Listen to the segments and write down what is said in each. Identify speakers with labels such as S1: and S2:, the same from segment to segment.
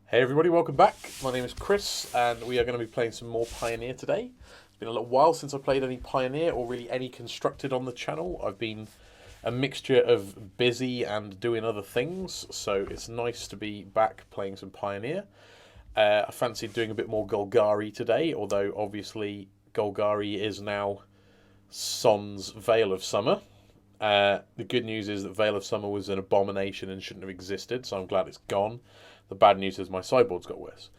S1: Hey everybody, welcome back. My name is Chris and we are going to be playing some more Pioneer today. It's been a little while since I played any Pioneer or really any Constructed on the channel. I've been a mixture of busy and doing other things, so it's nice to be back playing some Pioneer. I fancied doing a bit more Golgari today, although obviously Golgari is now Son's Veil of Summer. The good news is that Veil of Summer was an abomination and shouldn't have existed, so I'm glad it's gone. The bad news is my sideboard's got worse.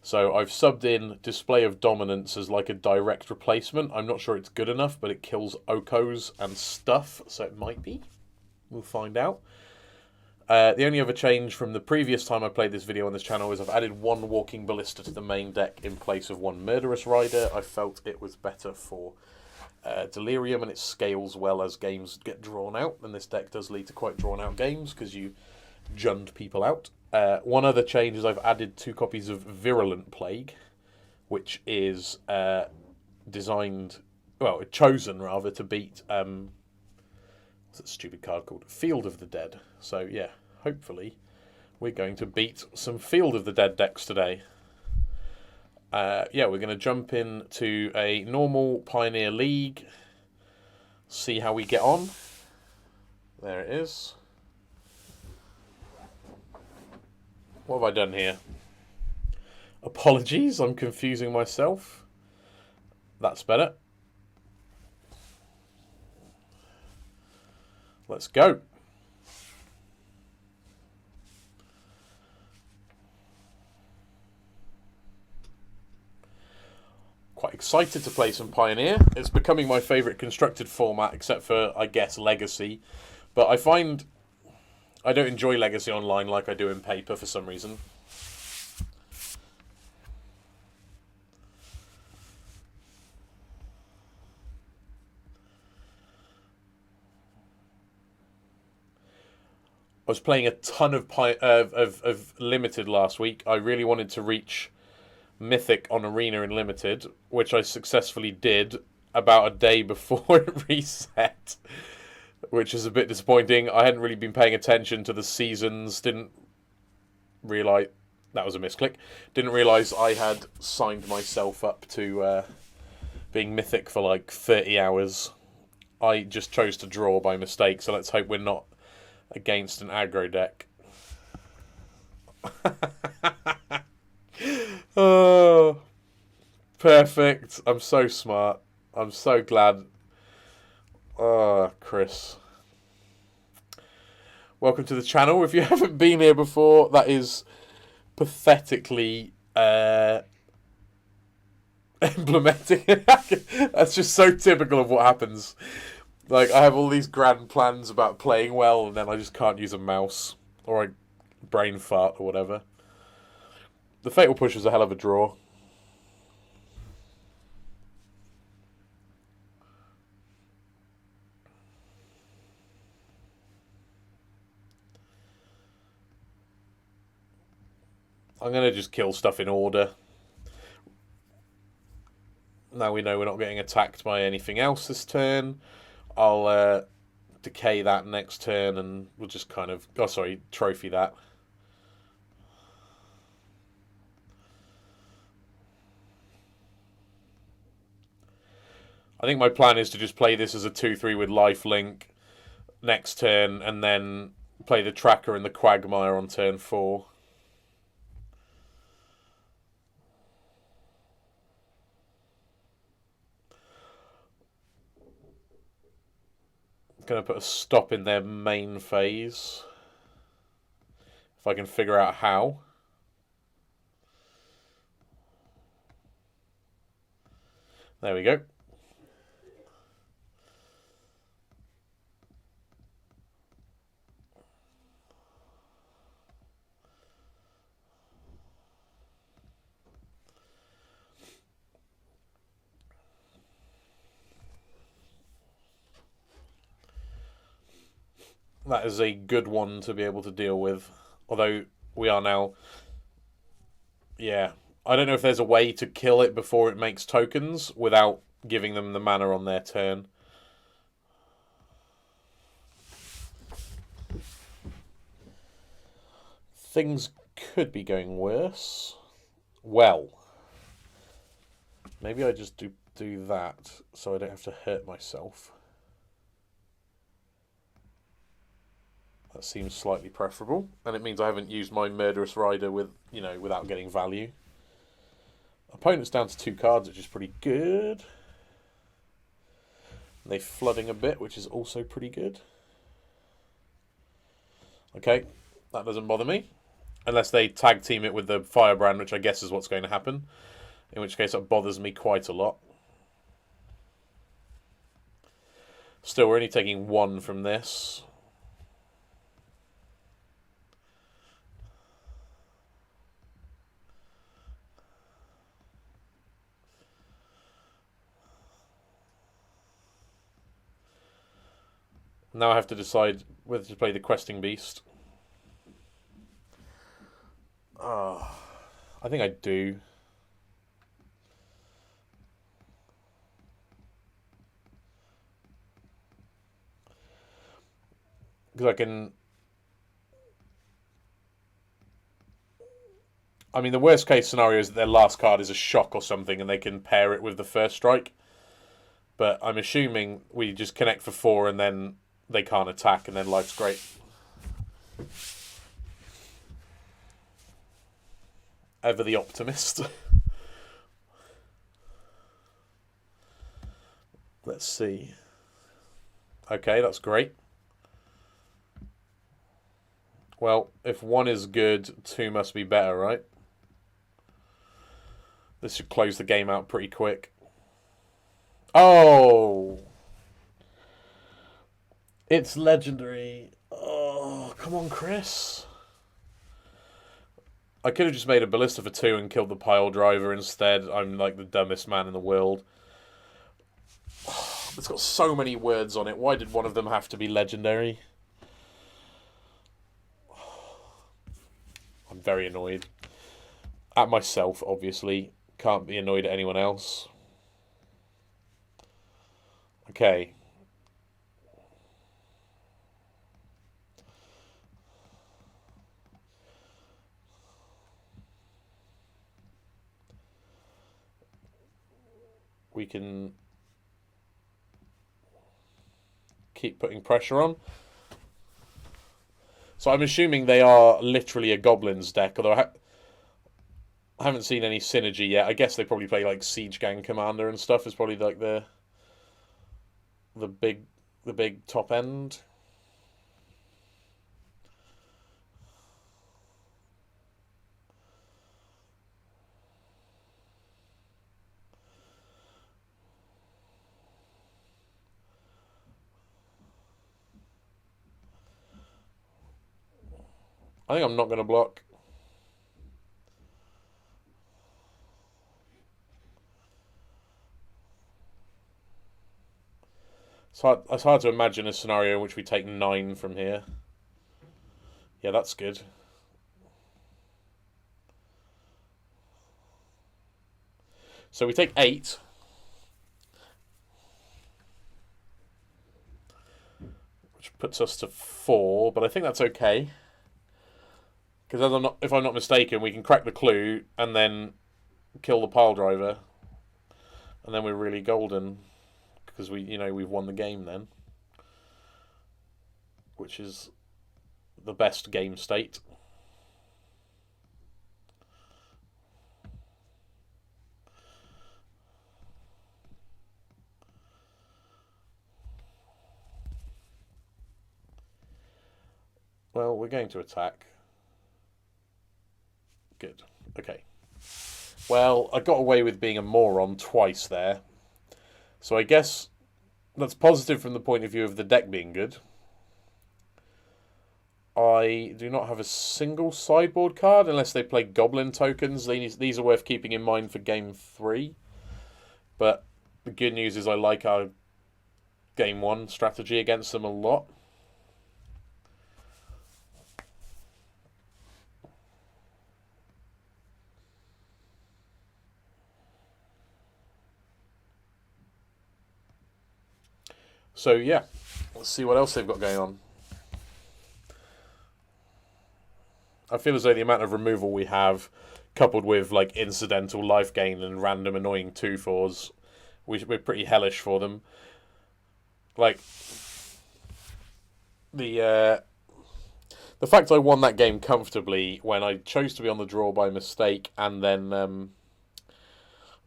S1: So I've subbed in Display of Dominance as like a direct replacement. I'm not sure it's good enough, but it kills Okos and stuff, so it might be. We'll find out. The only other change from the previous time I played this video on this channel is I've added one Walking Ballista to the main deck in place of one Murderous Rider. I felt it was better for Delirium, and it scales well as games get drawn out, and this deck does lead to quite drawn out games because you jund people out. One other change is I've added 2 copies of Virulent Plague, which is chosen rather to beat what's that stupid card called? Field of the Dead. So yeah, hopefully we're going to beat some Field of the Dead decks today. Yeah, we're going to jump into a normal Pioneer League, see how we get on. There it is. What have I done here? Apologies, I'm confusing myself. That's better. Let's go. Quite excited to play some Pioneer. It's becoming my favourite Constructed format, except for, I guess, Legacy. But I find I don't enjoy Legacy online like I do in paper for some reason. I was playing a ton of Limited last week. I really wanted to reach Mythic on Arena in Limited, which I successfully did about a day before it reset, which is a bit disappointing. I hadn't really been paying attention to the seasons, didn't realise... That was a misclick. Didn't realise I had signed myself up to being Mythic for like 30 hours. I just chose to draw by mistake, so let's hope we're not against an aggro deck. Oh, perfect. I'm so smart. I'm so glad. Oh, Chris. Welcome to the channel. If you haven't been here before, that is pathetically implementing. That's just so typical of what happens. Like, I have all these grand plans about playing well, and then I just can't use a mouse. Or I brain fart, or whatever. The Fatal Push was a hell of a draw. I'm going to just kill stuff in order. Now we know we're not getting attacked by anything else this turn. I'll decay that next turn and we'll just kind of... Oh, sorry, trophy that. I think my plan is to just play this as a 2-3 with lifelink next turn and then play the Tracker and the Quagmire on turn 4. Going to put a stop in their main phase. If I can figure out how. There we go. That is a good one to be able to deal with. Although we are now... Yeah. I don't know if there's a way to kill it before it makes tokens without giving them the mana on their turn. Things could be going worse. Well, maybe I just do that so I don't have to hurt myself. That seems slightly preferable, and it means I haven't used my Murderous Rider without getting value. Opponent's down to 2 cards, which is pretty good. They're flooding a bit, which is also pretty good. Okay, that doesn't bother me. Unless they tag team it with the Firebrand, which I guess is what's going to happen. In which case that bothers me quite a lot. Still, we're only taking 1 from this. Now I have to decide whether to play the Questing Beast. I think I do. Because I can... I mean, the worst case scenario is that their last card is a shock or something and they can pair it with the first strike. But I'm assuming we just connect for 4 and then they can't attack and then life's great. Ever the optimist. Let's see. Okay, that's great. Well, if 1 is good, 2 must be better, right? This should close the game out pretty quick. Oh! It's legendary. Oh, come on, Chris. I could have just made a Ballista for 2 and killed the pile driver instead. I'm like the dumbest man in the world. It's got so many words on it. Why did one of them have to be legendary? I'm very annoyed. At myself, obviously. Can't be annoyed at anyone else. Okay. We can keep putting pressure on. So I'm assuming they are literally a Goblins deck, although I haven't seen any synergy yet. I guess they probably play like Siege Gang Commander and stuff. Is probably like the big top end. I think I'm not going to block. It's hard to imagine a scenario in which we take 9 from here. Yeah, that's good. So we take 8. Which puts us to 4, but I think that's okay. Because if I'm not mistaken, we can crack the clue and then kill the pile driver. And then we're really golden. Because we've won the game then. Which is the best game state. Well, we're going to attack. Good. Okay. Well, I got away with being a moron twice there. So I guess that's positive from the point of view of the deck being good. I do not have a single sideboard card unless they play Goblin tokens. These are worth keeping in mind for Game 3. But the good news is I like our Game 1 strategy against them a lot. So yeah, let's see what else they've got going on. I feel as though the amount of removal we have, coupled with like incidental life gain and random annoying 2/4s, we're pretty hellish for them. Like the fact I won that game comfortably when I chose to be on the draw by mistake and then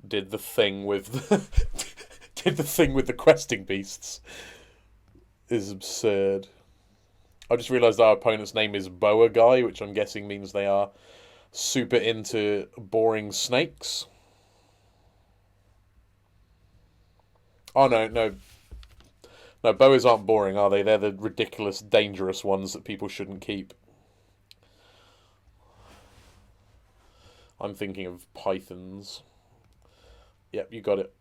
S1: did the thing with did the thing with the questing beasts is absurd. I just realised our opponent's name is Boa Guy, which I'm guessing means they are super into boring snakes. Oh, no. No, boas aren't boring, are they? They're the ridiculous, dangerous ones that people shouldn't keep. I'm thinking of pythons. Yep, you got it.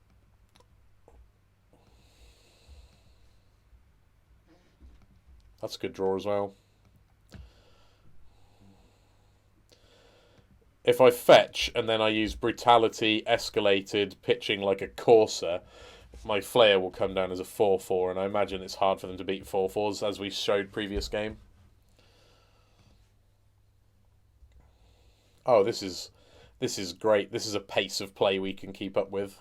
S1: That's a good draw as well. If I fetch and then I use brutality, escalated, pitching like a courser, my Flair will come down as a 4/4, and I imagine it's hard for them to beat 4/4s, as we showed previous game. Oh, this is great. This is a pace of play we can keep up with.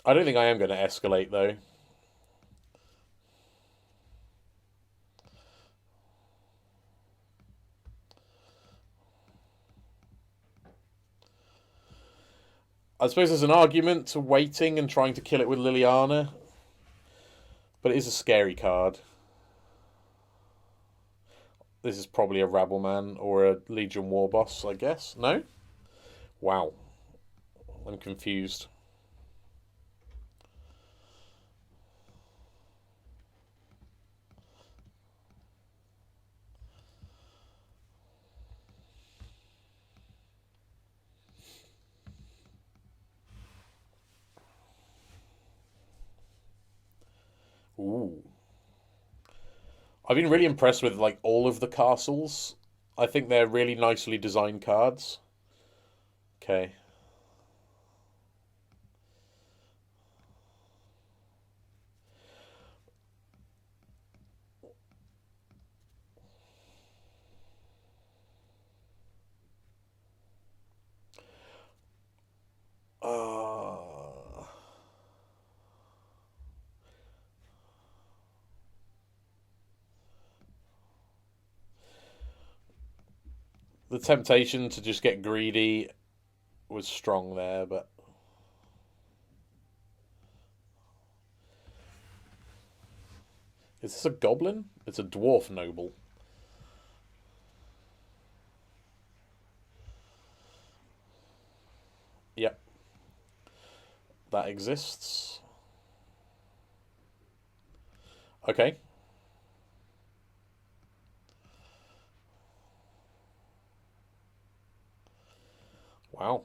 S1: I don't think I am going to escalate, though. I suppose there's an argument to waiting and trying to kill it with Liliana, but it is a scary card. This is probably a Rabble Man or a Legion War Boss, I guess. No? Wow. I'm confused. Ooh. I've been really impressed with like all of the castles. I think they're really nicely designed cards. Okay. The temptation to just get greedy was strong there, but is this a goblin? It's a dwarf noble. Yep. That exists. Okay. Wow.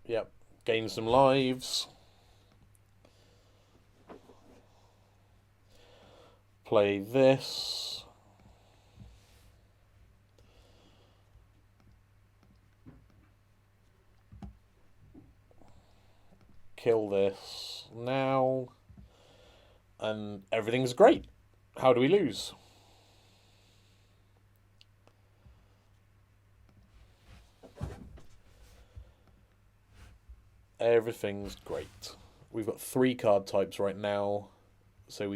S1: Yep. Gain some lives. Play this. Kill this now. And everything's great. How do we lose? Everything's great. We've got 3 card types right now. So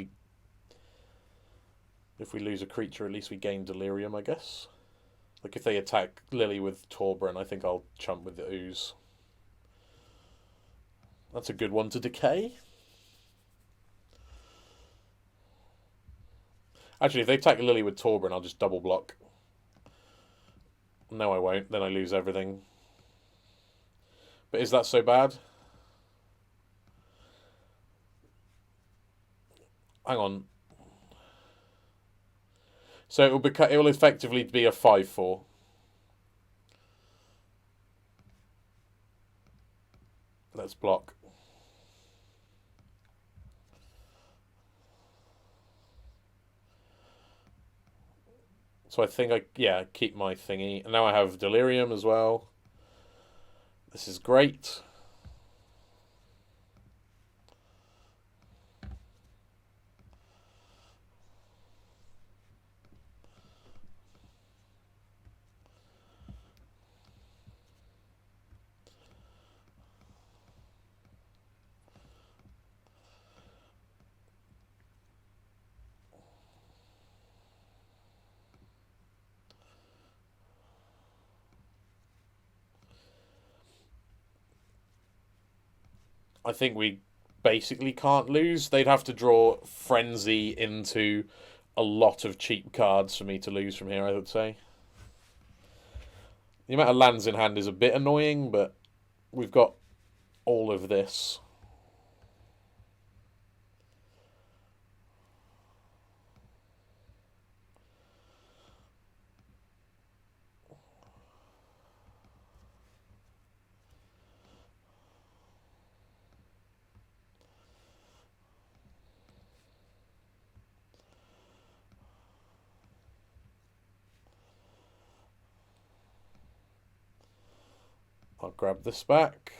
S1: if we lose a creature, at least we gain Delirium, I guess. Like if they attack Lily with Torbran, I think I'll chump with the Ooze. That's a good one to decay. Actually, if they attack Lily with Torbran, I'll just double block. No, I won't. Then I lose everything. But is that so bad? Hang on. So it will effectively be a 5/4. Let's block. So I think I keep my thingy. And now I have Delirium as well. This is great. I think we basically can't lose. They'd have to draw Frenzy into a lot of cheap cards for me to lose from here, I would say. The amount of lands in hand is a bit annoying, but we've got all of this. I'll grab this back.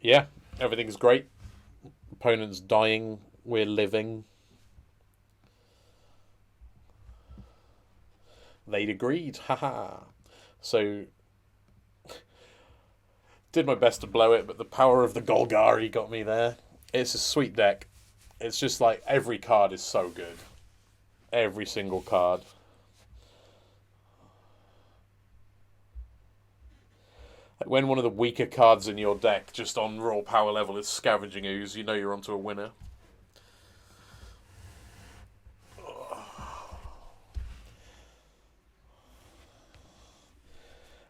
S1: Yeah, everything's great. Opponent's dying. We're living. They'd agreed. Haha. So, did my best to blow it, but the power of the Golgari got me there. It's a sweet deck. It's just like every card is so good. Every single card. Like when one of the weaker cards in your deck, just on raw power level, is Scavenging Ooze, you know you're onto a winner.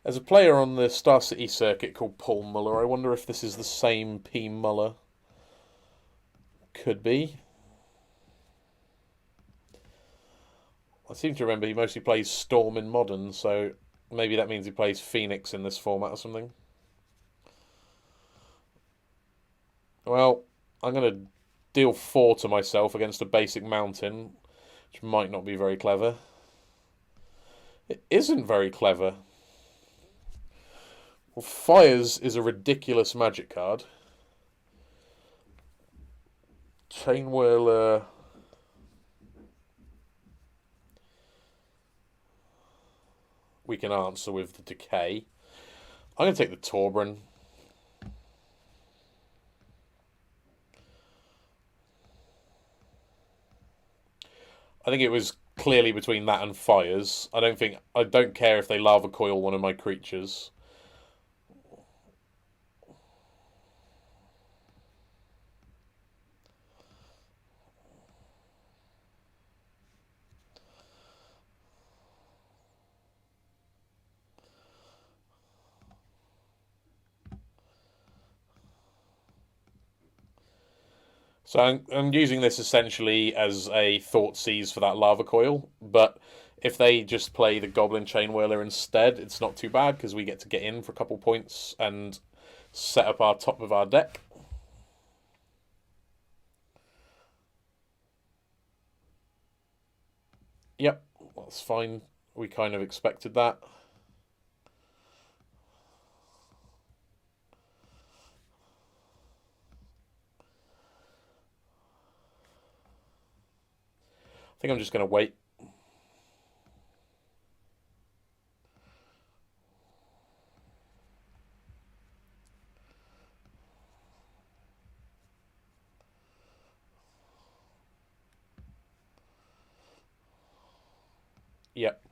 S1: There's a player on the Star City circuit called Paul Muller. I wonder if this is the same P. Muller. Could be. I seem to remember he mostly plays Storm in Modern, so maybe that means he plays Phoenix in this format or something. Well, I'm going to deal 4 to myself against a basic mountain, which might not be very clever. It isn't very clever. Well, Fires is a ridiculous magic card. Chain Whirler. We can answer with the Decay. I'm going to take the Torbran. I think it was clearly between that and Fires. I don't care if they Lava Coil one of my creatures. So I'm using this essentially as a Thought Seize for that Lava Coil, but if they just play the Goblin Chain Whirler instead, it's not too bad because we get to get in for a couple points and set up our top of our deck. Yep, that's fine. We kind of expected that. I think I'm just going to wait. Yep.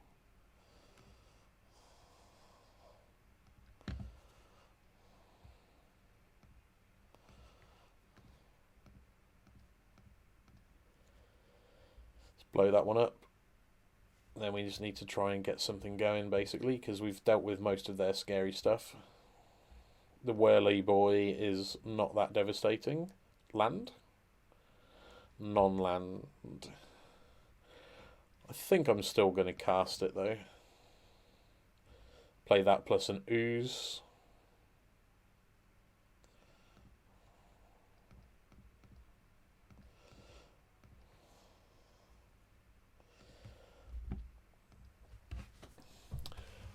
S1: Let's blow that one up. Then we just need to try and get something going, basically, because we've dealt with most of their scary stuff. The whirly boy is not that devastating. Land? Non-land. I think I'm still going to cast it though. Play that plus an ooze.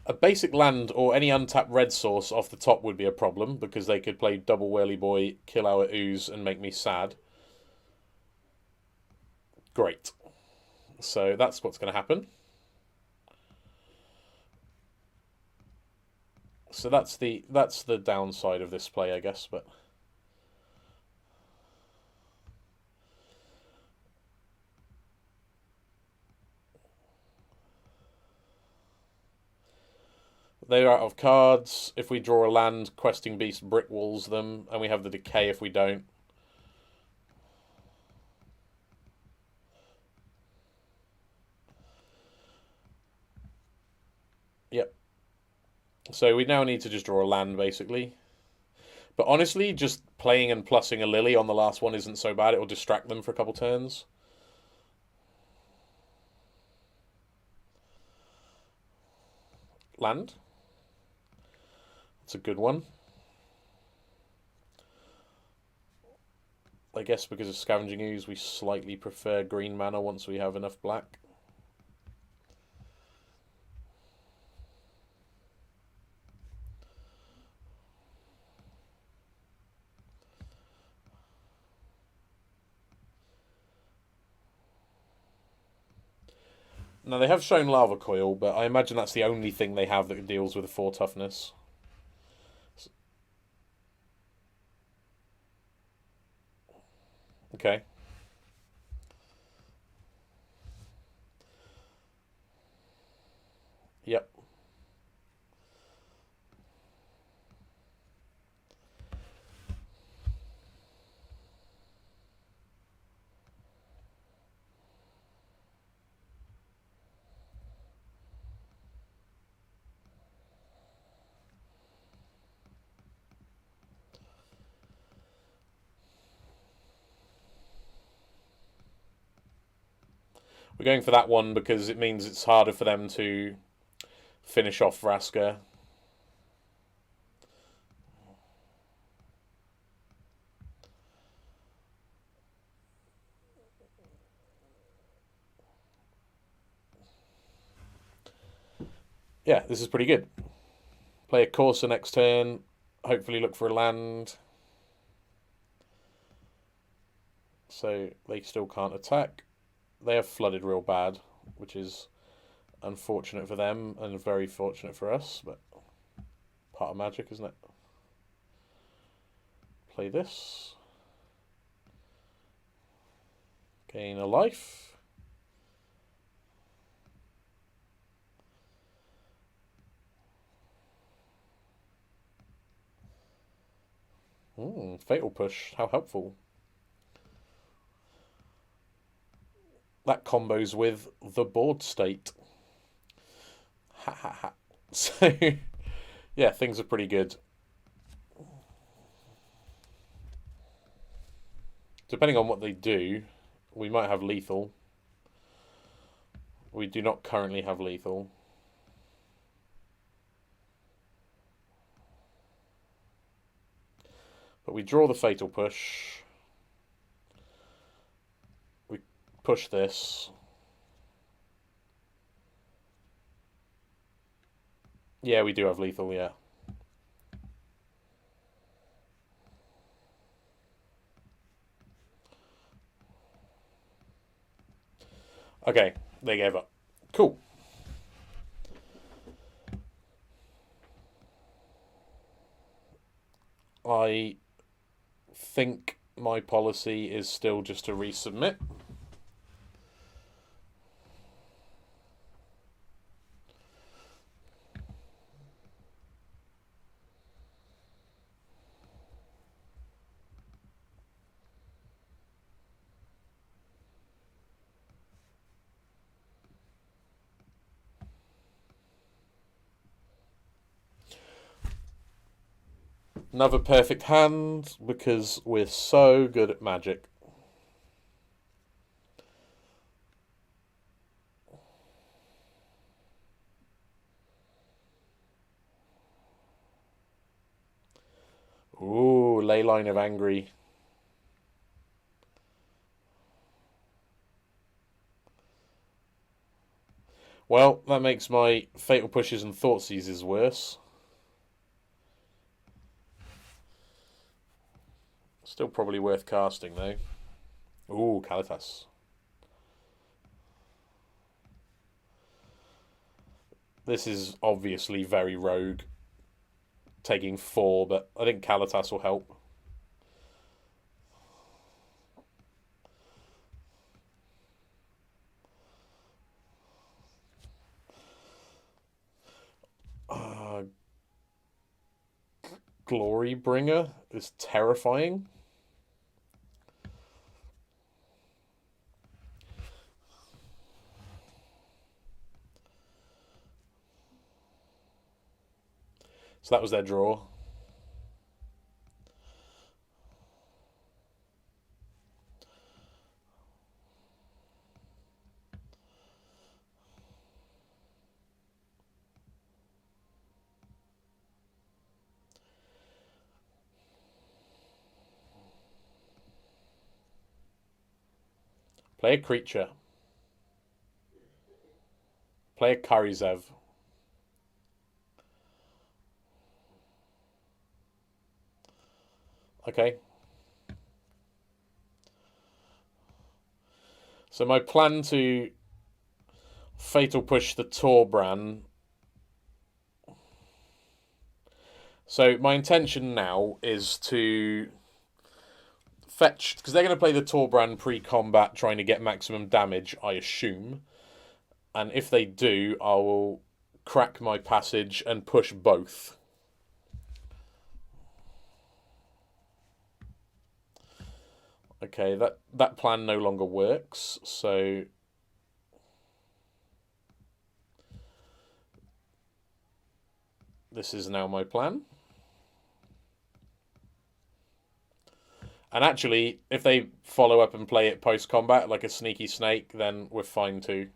S1: A basic land or any untapped red source off the top would be a problem because they could play double whirly boy, kill our ooze, and make me sad. Great. So that's what's going to happen. So that's the downside of this play, I guess, but they're out of cards. If we draw a land, Questing Beast brick walls them, and we have the decay if we don't. Yep. So we now need to just draw a land, basically. But honestly, just playing and plussing a Lily on the last one isn't so bad. It will distract them for a couple turns. Land. That's a good one. I guess because of Scavenging Ooze, we slightly prefer green mana once we have enough black. Now, they have shown Lava Coil, but I imagine that's the only thing they have that deals with a 4 toughness. Okay. Yep. We're going for that one because it means it's harder for them to finish off Vraska. Yeah, this is pretty good. Play a Corsair next turn. Hopefully look for a land. So they still can't attack. They have flooded real bad, which is unfortunate for them and very fortunate for us, but part of Magic, isn't it? Play this. Gain a life. Fatal Push, how helpful. That combos with the board state. Ha ha ha. So, yeah, things are pretty good. Depending on what they do, we might have lethal. We do not currently have lethal. But we draw the Fatal Push. We push this. Yeah, we do have lethal, yeah. Okay, they gave up. Cool. I think my policy is still just to resubmit. Another perfect hand, because we're so good at magic. Ooh, Leyline of Angry. Well, that makes my Fatal Pushes and Thought Seizes worse. Still probably worth casting, though. Ooh, Kalitas. This is obviously very rogue, taking 4, but I think Kalitas will help. Glory Bringer is terrifying. So that was their draw. Play a creature. Play a Karizev. Okay. So my plan to Fatal Push the Torbran. So my intention now is to fetch, because they're going to play the Torbran pre-combat trying to get maximum damage, I assume. And if they do, I will crack my passage and push both. Okay, that plan no longer works, so this is now my plan. And actually, if they follow up and play it post-combat like a sneaky snake, then we're fine too.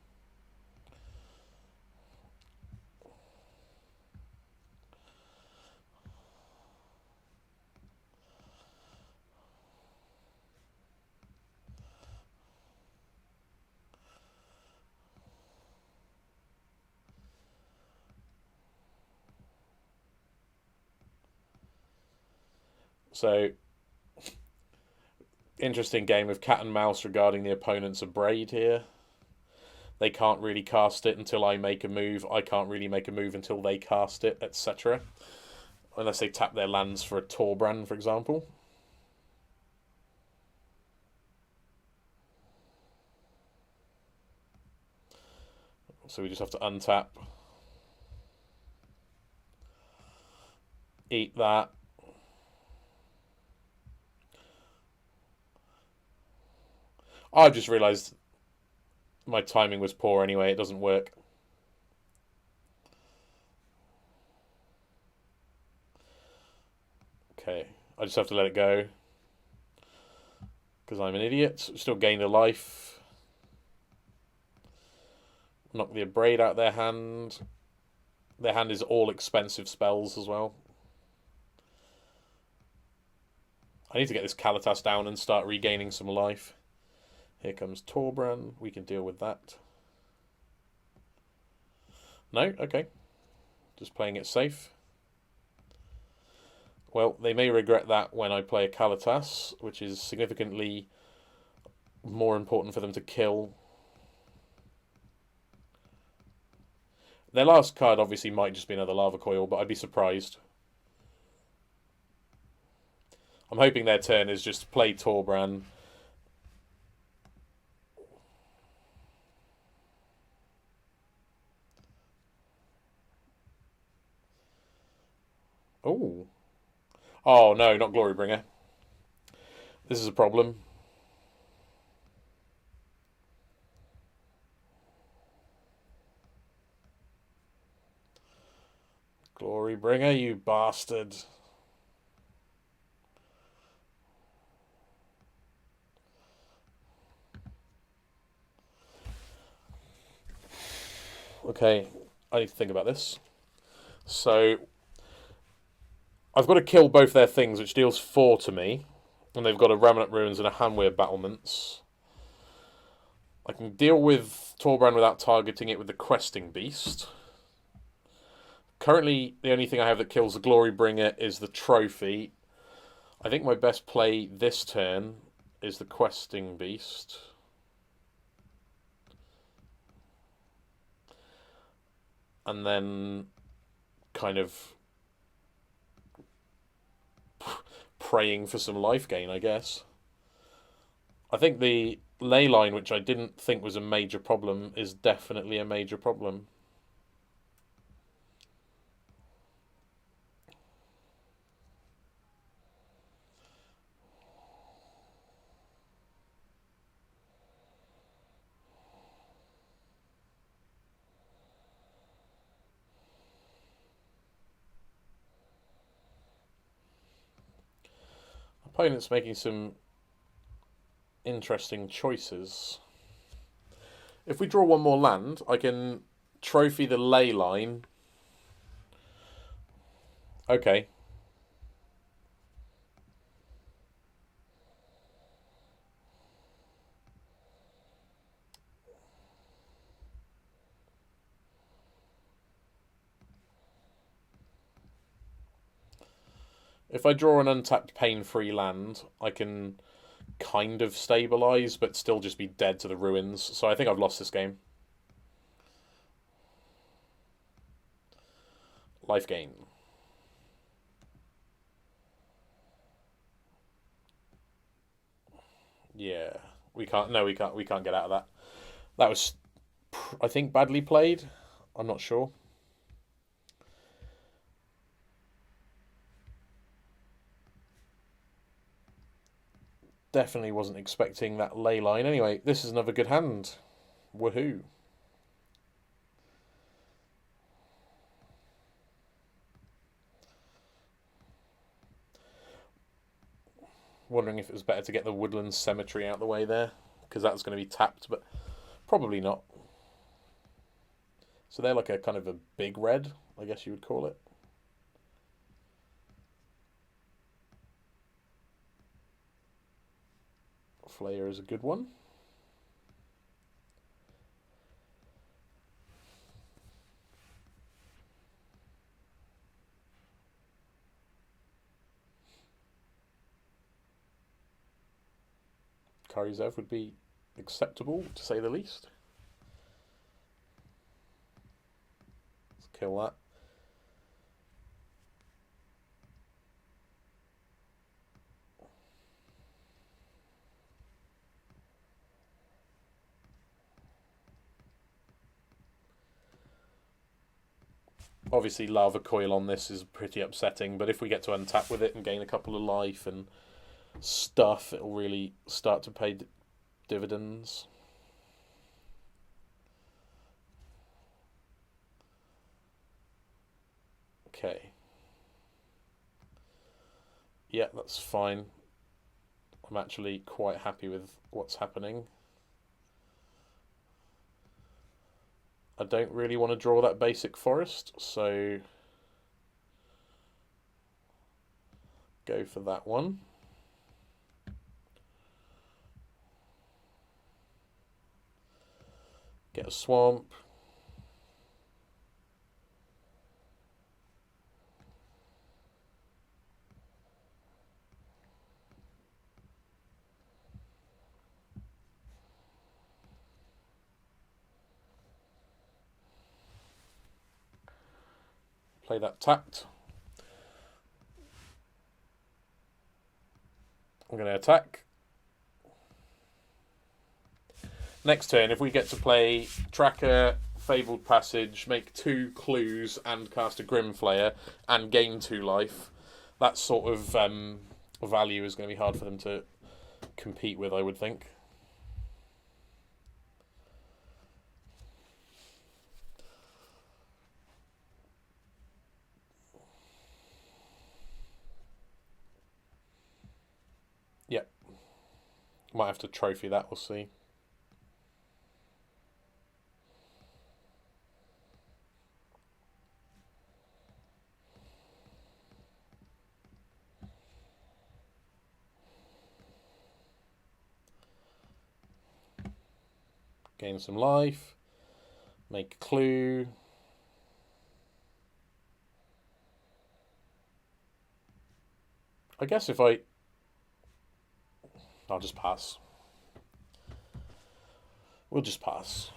S1: So, interesting game of cat and mouse regarding the opponent's Abrade here. They can't really cast it until I make a move. I can't really make a move until they cast it, etc. Unless they tap their lands for a Torbran, for example. So we just have to untap. Eat that. I've just realised my timing was poor anyway. It doesn't work. Okay, I just have to let it go. Because I'm an idiot. Still gained a life. Knock the Abrade out their hand. Their hand is all expensive spells as well. I need to get this Kalitas down and start regaining some life. Here comes Torbran. We can deal with that. No? Okay. Just playing it safe. Well, they may regret that when I play a Kalitas, which is significantly more important for them to kill. Their last card obviously might just be another Lava Coil, but I'd be surprised. I'm hoping their turn is just play Torbran. Oh. Oh, no, not Glorybringer. This is a problem. Glorybringer, you bastard. Okay, I need to think about this. So I've got to kill both their things, which deals 4 to me. And they've got a Remnant Ruins and a Hanweir Battlements. I can deal with Torbrand without targeting it with the Questing Beast. Currently, the only thing I have that kills the Glorybringer is the Trophy. I think my best play this turn is the Questing Beast. And then kind of praying for some life gain, I guess. I think the ley line, which I didn't think was a major problem, is definitely a major problem. Opponent's making some interesting choices. If we draw one more land, I can trophy the ley line. Okay. If I draw an untapped pain-free land, I can kind of stabilise, but still just be dead to the ruins. So I think I've lost this game. Life gain. Yeah, we can't. No, we can't. We can't get out of that. That was, I think, badly played. I'm not sure. Definitely wasn't expecting that ley line. Anyway, this is another good hand. Woohoo. Wondering if it was better to get the Woodland Cemetery out of the way there, because that's going to be tapped, but probably not. So they're like a kind of a big red, I guess you would call it. Flayer is a good one. Karizev would be acceptable, to say the least. Let's kill that. Obviously, Lava Coil on this is pretty upsetting, but if we get to untap with it and gain a couple of life and stuff, it'll really start to pay dividends. Okay. Yeah, that's fine. I'm actually quite happy with what's happening. I don't really want to draw that basic forest, so go for that one. Get a swamp. Play that tapped. I'm going to attack. Next turn, if we get to play Tracker, Fabled Passage, make 2 clues and cast a Grimflayer and gain 2 life, that sort of value is going to be hard for them to compete with, I would think. Yep. Might have to trophy that, we'll see. Gain some life. Make a clue. I guess if I'll just pass. We'll just pass.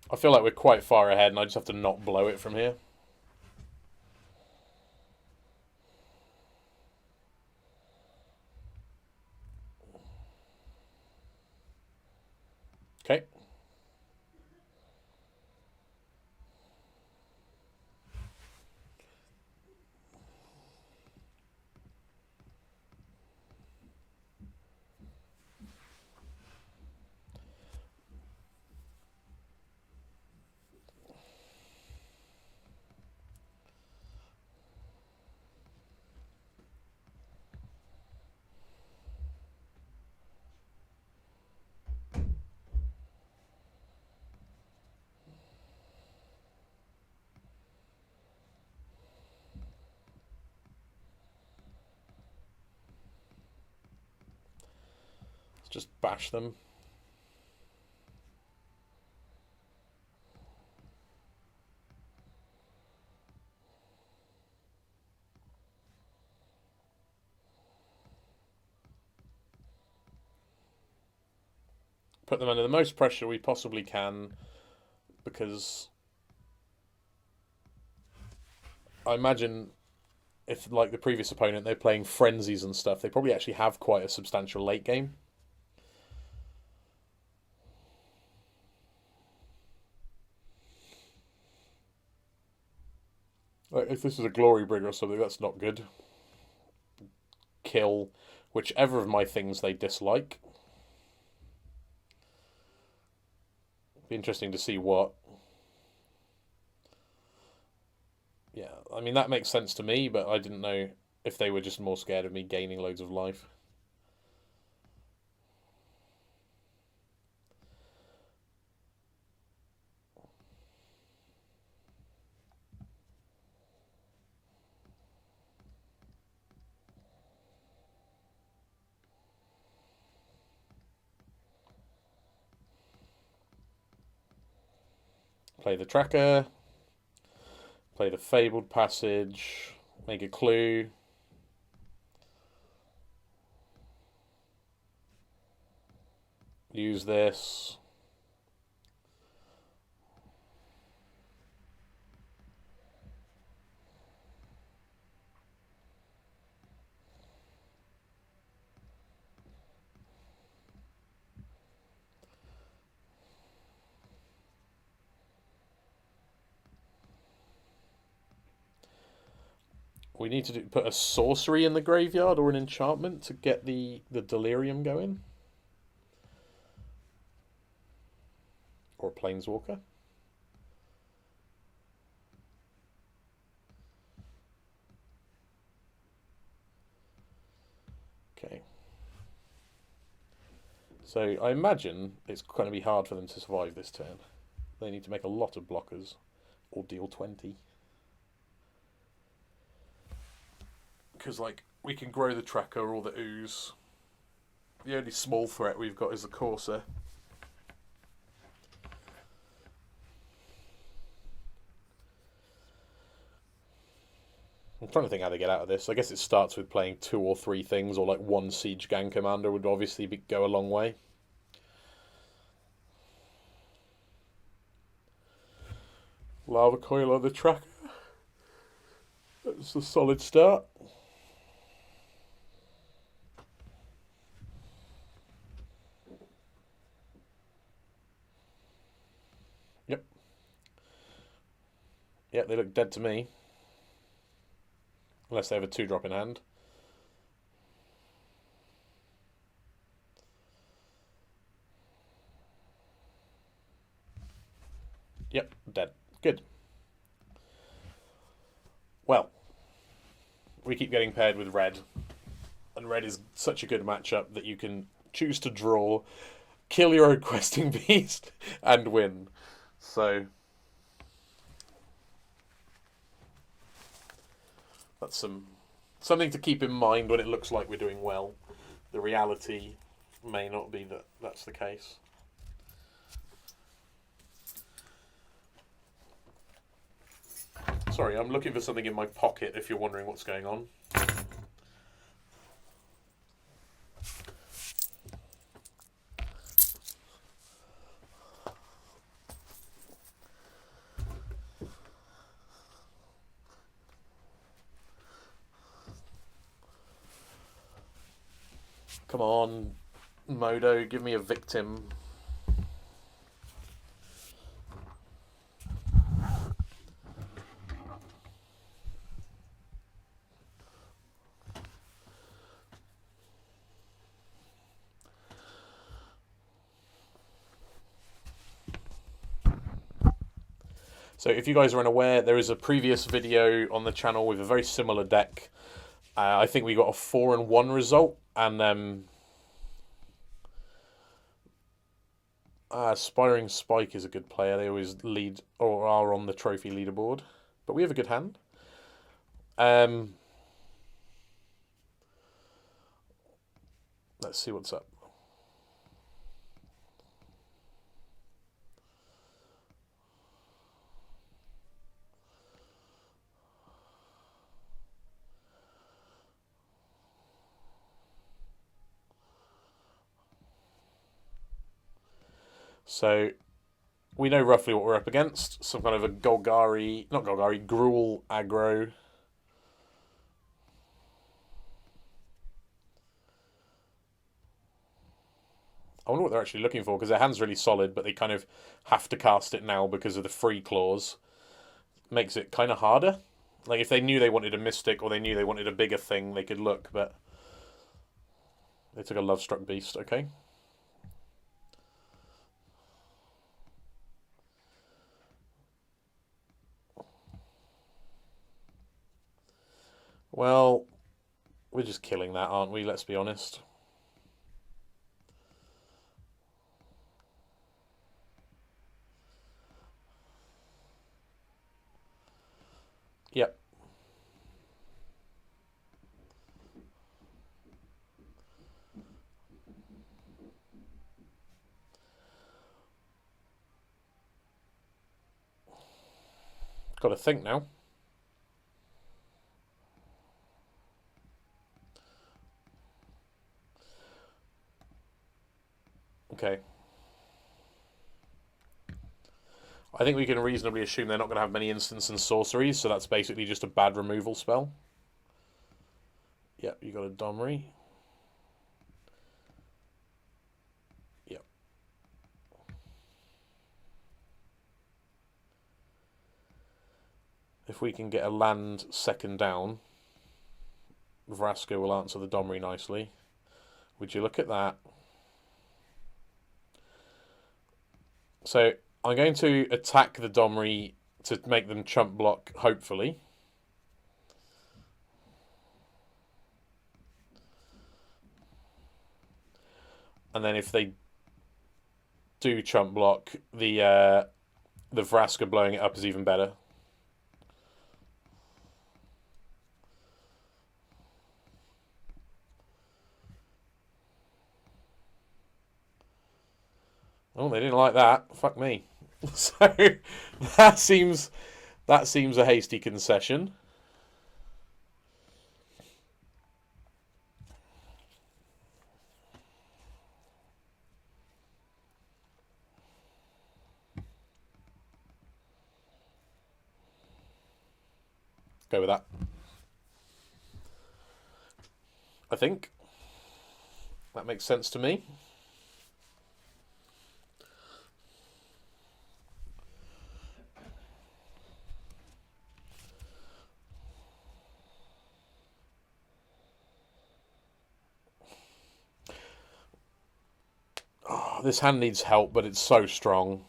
S1: I feel like we're quite far ahead and I just have to not blow it from here. Okay. Let's just bash them. Put them under the most pressure we possibly can, because I imagine if, like the previous opponent, they're playing frenzies and stuff, they probably actually have quite a substantial late game. Like, if this is a Glory Bringer or something, that's not good. Kill whichever of my things they dislike. Be interesting to see what. Yeah, I mean, that makes sense to me, but I didn't know if they were just more scared of me gaining loads of life. Play the tracker. Play the fabled passage. Make a clue. Use this. We need to put a sorcery in the graveyard or an enchantment to get the delirium going. Or a planeswalker. Okay. So I imagine it's going to be hard for them to survive this turn. They need to make a lot of blockers or deal 20. Because, like, we can grow the tracker or the ooze. The only small threat we've got is the Corsair. I'm trying to think how to get out of this. I guess it starts with playing 2 or 3 things, or like 1 Siege Gang Commander would obviously go a long way. Lava Coil on the tracker. That's a solid start. Yep. Yeah, they look dead to me. Unless they have a 2-drop in hand. Yep, dead. Good. Well, we keep getting paired with red. And red is such a good matchup that you can choose to draw, kill your own questing beast, and win. So that's some Something to keep in mind when it looks like we're doing well. The reality may not be that that's the case. Sorry, I'm looking for something in my pocket if you're wondering what's going on. Come on, Modo, give me a victim. So if you guys are unaware, there is a previous video on the channel with a very similar deck. I think we got a 4-1 result, and Aspiring Spike is a good player. They always lead or are on the trophy leaderboard, but we have a good hand. Let's see what's up. So we know roughly what we're up against. Some kind of a Golgari, not Golgari, Gruul aggro. I wonder what they're actually looking for, because their hand's really solid, but they kind of have to cast it now because of the free clause. Makes it kind of harder. Like, if they knew they wanted a Mystic or they knew they wanted a bigger thing, they could look, but they took a Love-Struck Beast, okay. Well, we're just killing that, aren't we? Let's be honest. Yep. Got to think now. Okay. I think we can reasonably assume they're not going to have many instants and sorceries, so that's basically just a bad removal spell. Yep, you got a Domri. Yep. If we can get a land second down, Vraska will answer the Domri nicely. Would you look at that? So I'm going to attack the Domri to make them chump block, hopefully. And then if they do chump block, the Vraska blowing it up is even better. Oh, they didn't like that. Fuck me. So that seems a hasty concession. Go with that. I think that makes sense to me. Oh, this hand needs help, but it's so strong.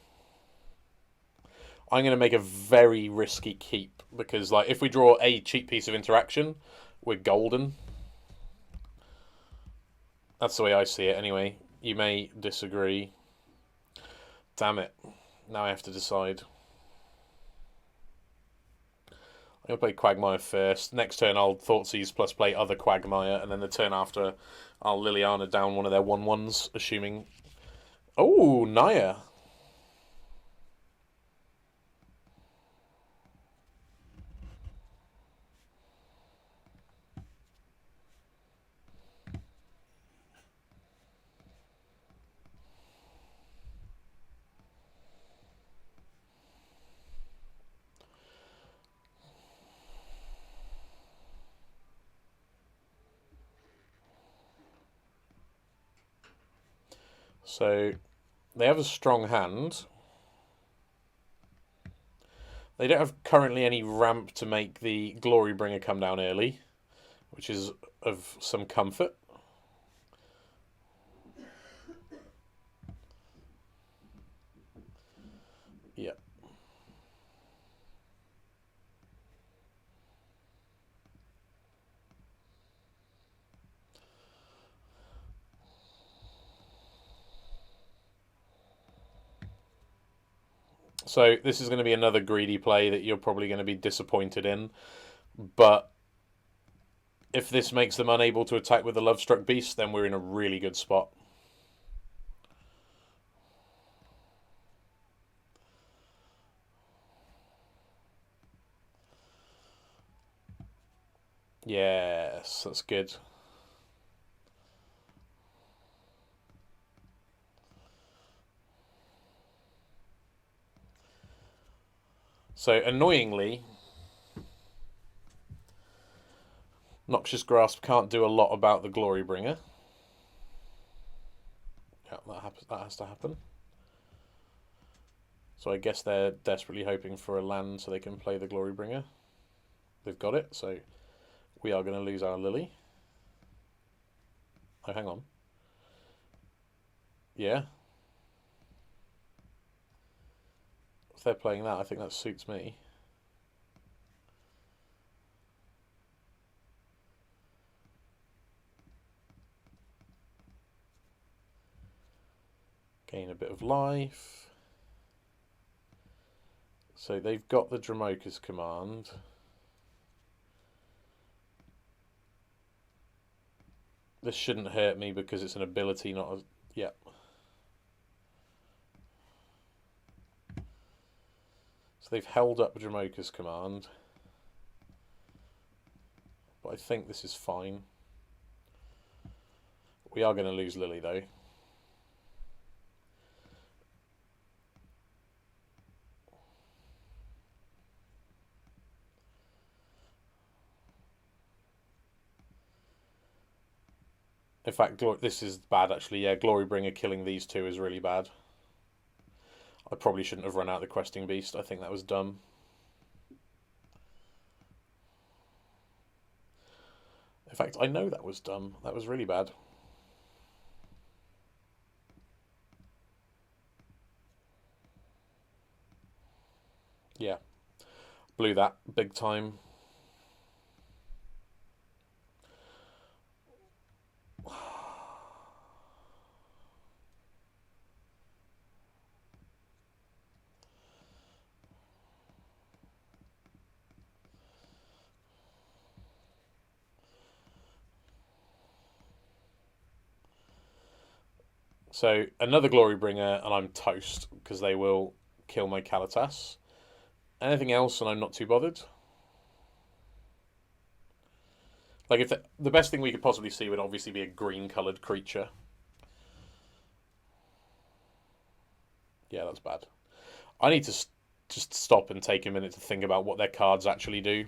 S1: I'm going to make a very risky keep, because like if we draw a cheap piece of interaction, we're golden. That's the way I see it anyway. You may disagree. Damn it. Now I have to decide. I'll play Quagmire first. Next turn I'll Thoughtseize plus play other Quagmire, and then the turn after I'll Liliana down one of their 1/1s, assuming... Oh, Naya. So they have a strong hand. They don't have currently any ramp to make the Glorybringer come down early, which is of some comfort. Yeah. So this is going to be another greedy play that you're probably going to be disappointed in. But if this makes them unable to attack with the Lovestruck Beast, then we're in a really good spot. Yes, that's good. So, annoyingly, Noxious Grasp can't do a lot about the Glorybringer. Yeah, that has to happen. So I guess they're desperately hoping for a land so they can play the Glorybringer. They've got it, so we are going to lose our Lily. Oh, hang on. Yeah. If they're playing that, I think that suits me. Gain a bit of life. So they've got the Dramoka's command. This shouldn't hurt me because it's an ability, not a... Yeah. So they've held up Dramoka's command. But I think this is fine. We are going to lose Lily, though. In fact, this is bad, actually. Yeah, Glorybringer killing these two is really bad. I probably shouldn't have run out the Questing Beast. I think that was dumb. In fact, I know that was dumb. That was really bad. Yeah. Blew that big time. So another Glorybringer and I'm toast because they will kill my Kalitas. Anything else and I'm not too bothered. Like, if the best thing we could possibly see would obviously be a green-coloured creature. Yeah, that's bad. I need to just stop and take a minute to think about what their cards actually do.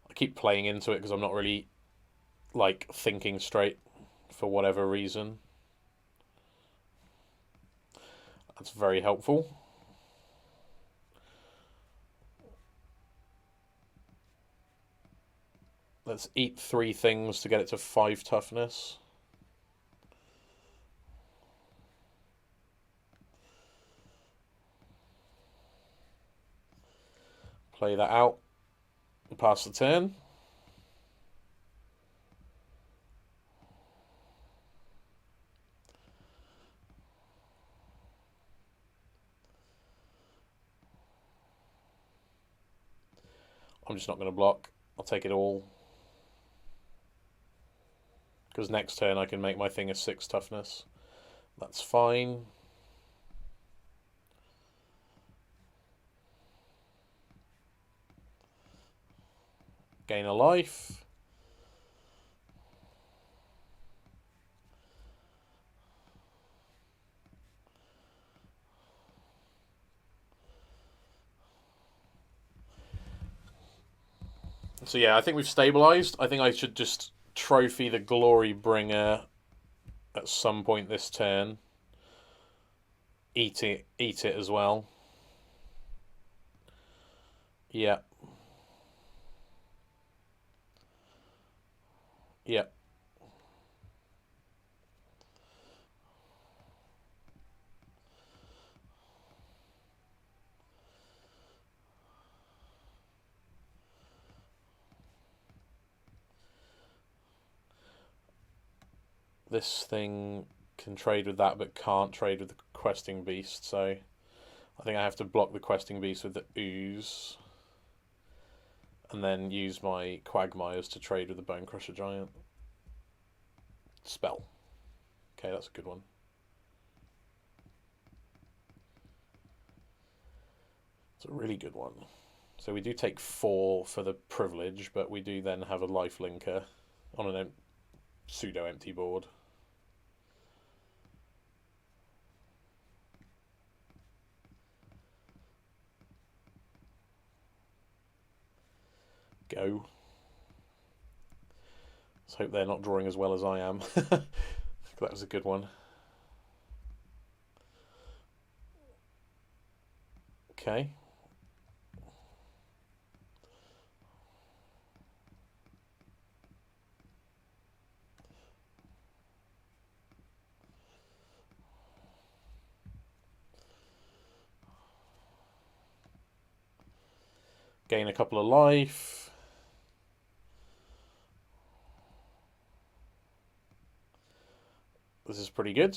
S1: I keep playing into it because I'm not really, like, thinking straight for whatever reason. That's very helpful. Let's eat 3 things to get it to 5 toughness. Play that out. Pass the turn. I'm just not going to block. I'll take it all. Because next turn I can make my thing a 6 toughness. That's fine. Gain a life. So yeah, I think we've stabilised. I think I should just trophy the Glory Bringer at some point this turn. Eat it as well. Yeah. Yeah. This thing can trade with that, but can't trade with the Questing Beast, so I think I have to block the Questing Beast with the Ooze. And then use my Quagmires to trade with the Bone Crusher Giant. Spell. Okay, that's a good one. It's a really good one. So we do take 4 for the privilege, but we do then have a life linker on a pseudo-empty board. Go. Let's hope they're not drawing as well as I am. That was a good one. Okay. Gain a couple of life. This is pretty good.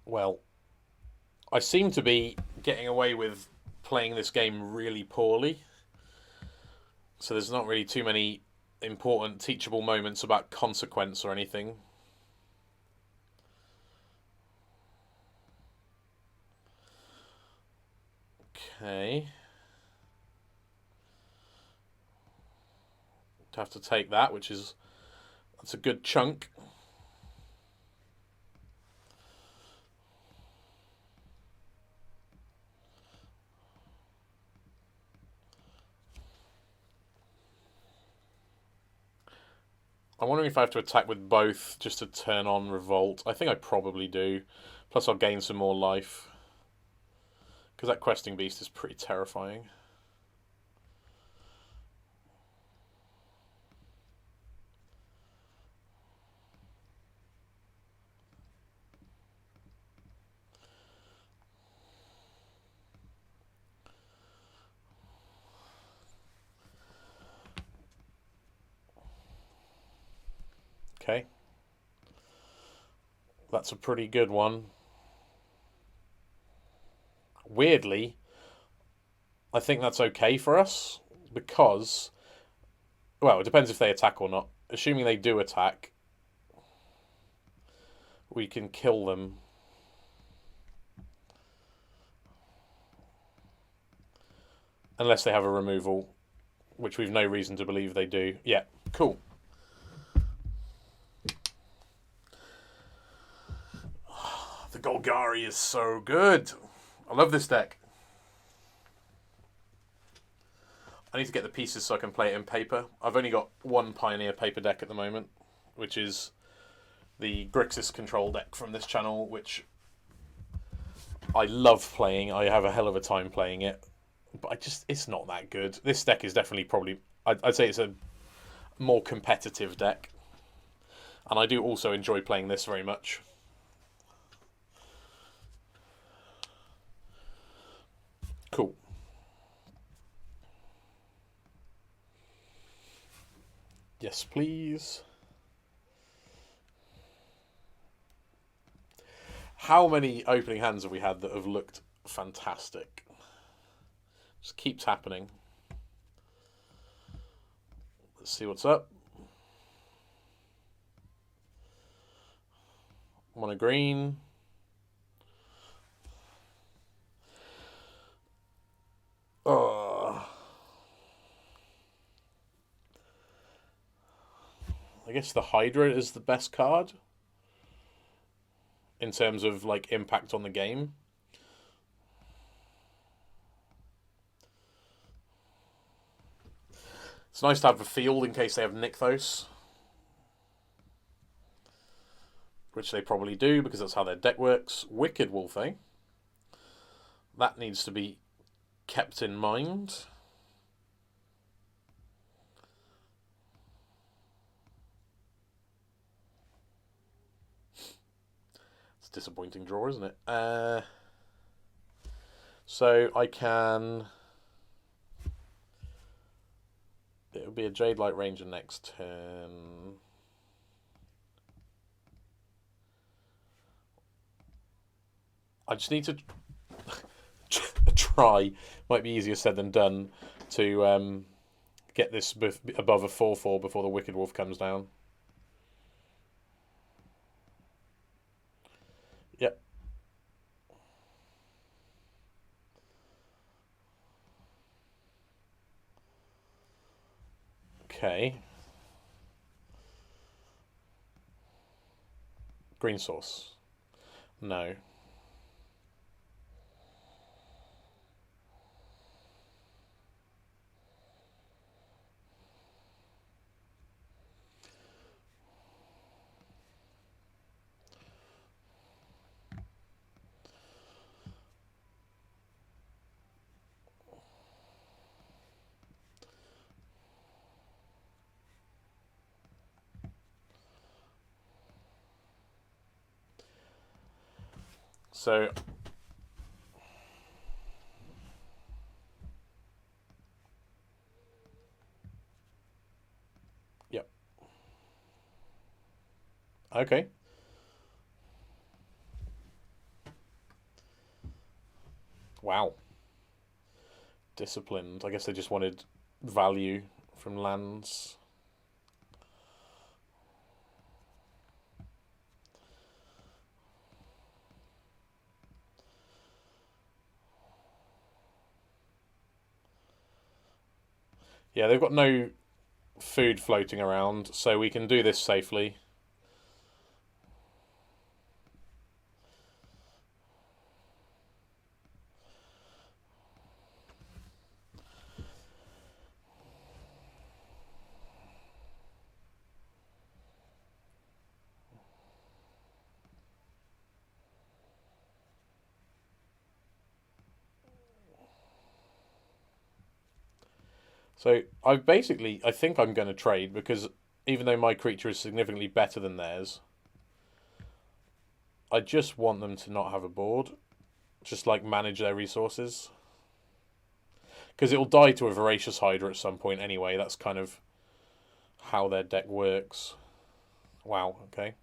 S1: Well, I seem to be getting away with playing this game really poorly. So there's not really too many important teachable moments about consequence or anything. Okay. Have to take that, that's a good chunk. I'm wondering if I have to attack with both just to turn on Revolt. I think I probably do. Plus I'll gain some more life. Because that Questing Beast is pretty terrifying. Okay. That's a pretty good one. Weirdly, I think that's okay for us because, well, it depends if they attack or not. Assuming they do attack, we can kill them. Unless they have a removal, which we've no reason to believe they do. Yeah, cool. The Golgari is so good. I love this deck. I need to get the pieces so I can play it in paper. I've only got one Pioneer paper deck at the moment, which is the Grixis control deck from this channel, which I love playing. I have a hell of a time playing it, but it's not that good. This deck is definitely I'd say it's a more competitive deck. And I do also enjoy playing this very much. Cool. Yes, please. How many opening hands have we had that have looked fantastic? Just keeps happening. Let's see what's up. Mono green. Oh. I guess the Hydra is the best card in terms of like impact on the game. It's nice to have a field in case they have Nykthos, which they probably do because that's how their deck works. Wicked Wolf, eh? That needs to be kept in mind. It's a disappointing draw, isn't it? So I can... It'll be a Jade Light Ranger next turn. I just need to try. Might be easier said than done to get this above a 4/4 before the Wicked Wolf comes down. Yep. Okay. Green source. No. So yep. Okay. Wow. Disciplined. I guess they just wanted value from lands. Yeah, they've got no food floating around, so we can do this safely. So I think I'm going to trade because even though my creature is significantly better than theirs, I just want them to not have a board. Just like manage their resources. Because it'll die to a Voracious Hydra at some point anyway. That's kind of how their deck works. Wow, okay.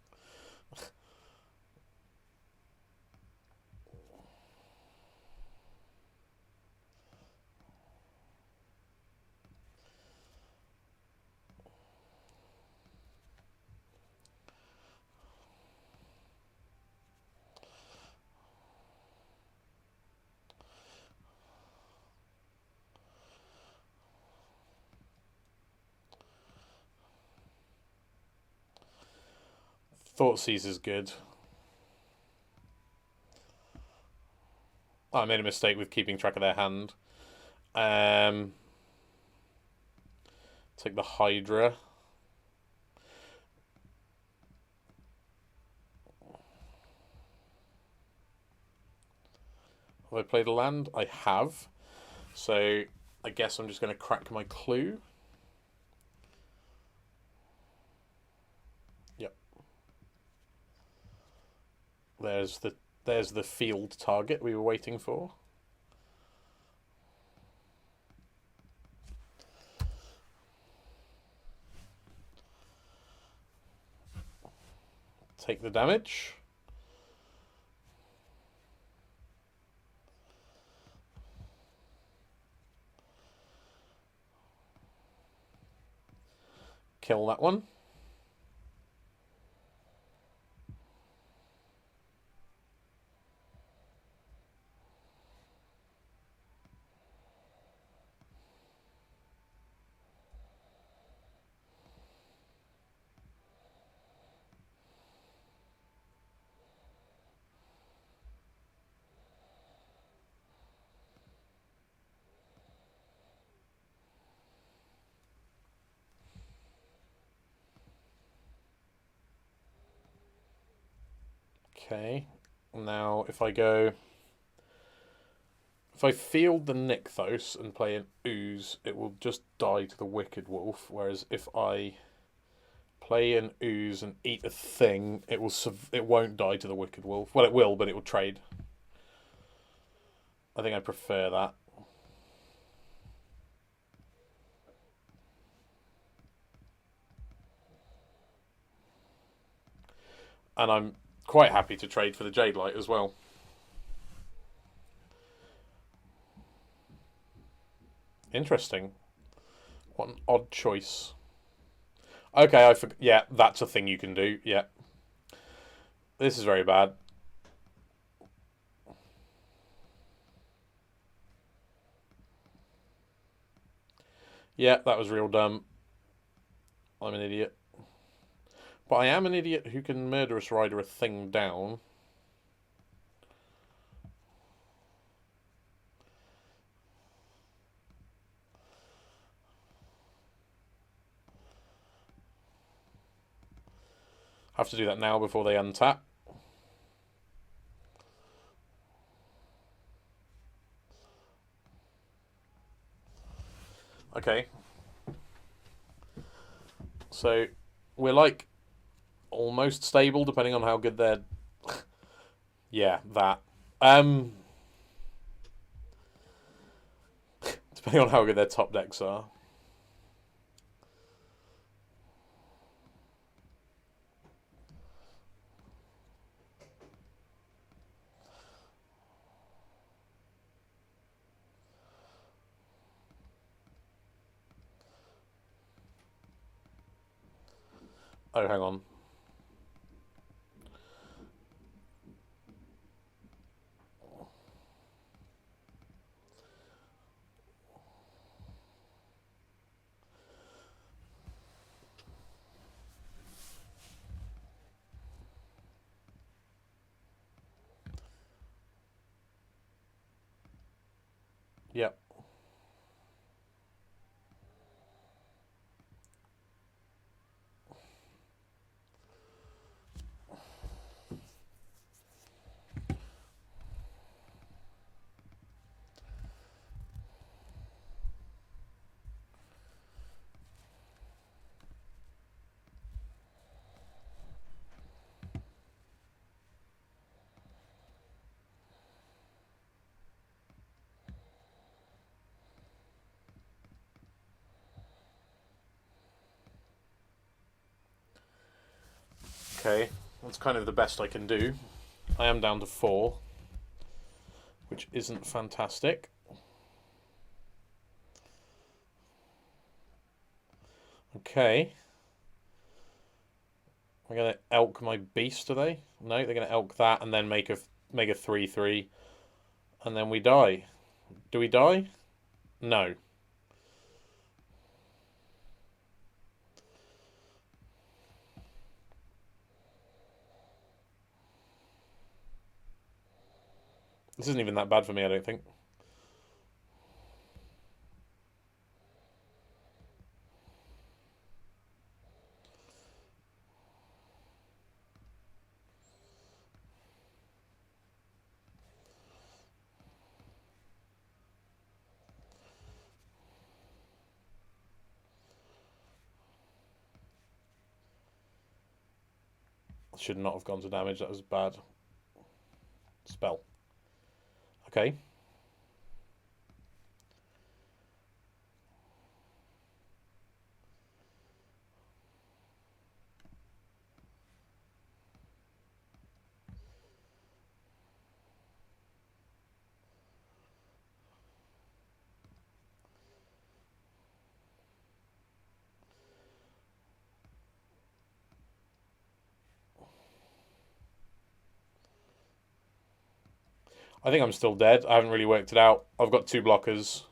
S1: Thoughtseize is good. Oh, I made a mistake with keeping track of their hand. Take the Hydra. Have I played a land? I have. So I guess I'm just going to crack my clue. Yep. There's the field target we were waiting for. Take the damage. Kill that one. Okay, now if I field the Nykthos and play an Ooze, it will just die to the Wicked Wolf, whereas if I play an Ooze and eat a thing, it won't die to the Wicked Wolf. Well, it will, but it will trade. I think I prefer that. And I'm quite happy to trade for the Jade Light as well. Interesting. What an odd choice. Okay, I forgot. Yeah, that's a thing you can do. Yeah. This is very bad. Yeah, that was real dumb. I'm an idiot. But I am an idiot who can Murderous Rider a thing down. Have to do that now before they untap. Okay. So we're like almost stable depending on how good they're... yeah, that. Depending on how good their top decks are. Oh, hang on. Yep. Okay, that's kind of the best I can do. I am down to 4, which isn't fantastic. Okay. We're going to elk my beast today. No, they're going to elk that and then make a 3/3. And then we die. Do we die? No. This isn't even that bad for me, I don't think. Should not have gone to damage, that was bad. Spell. Okay. I think I'm still dead. I haven't really worked it out. I've got 2 blockers.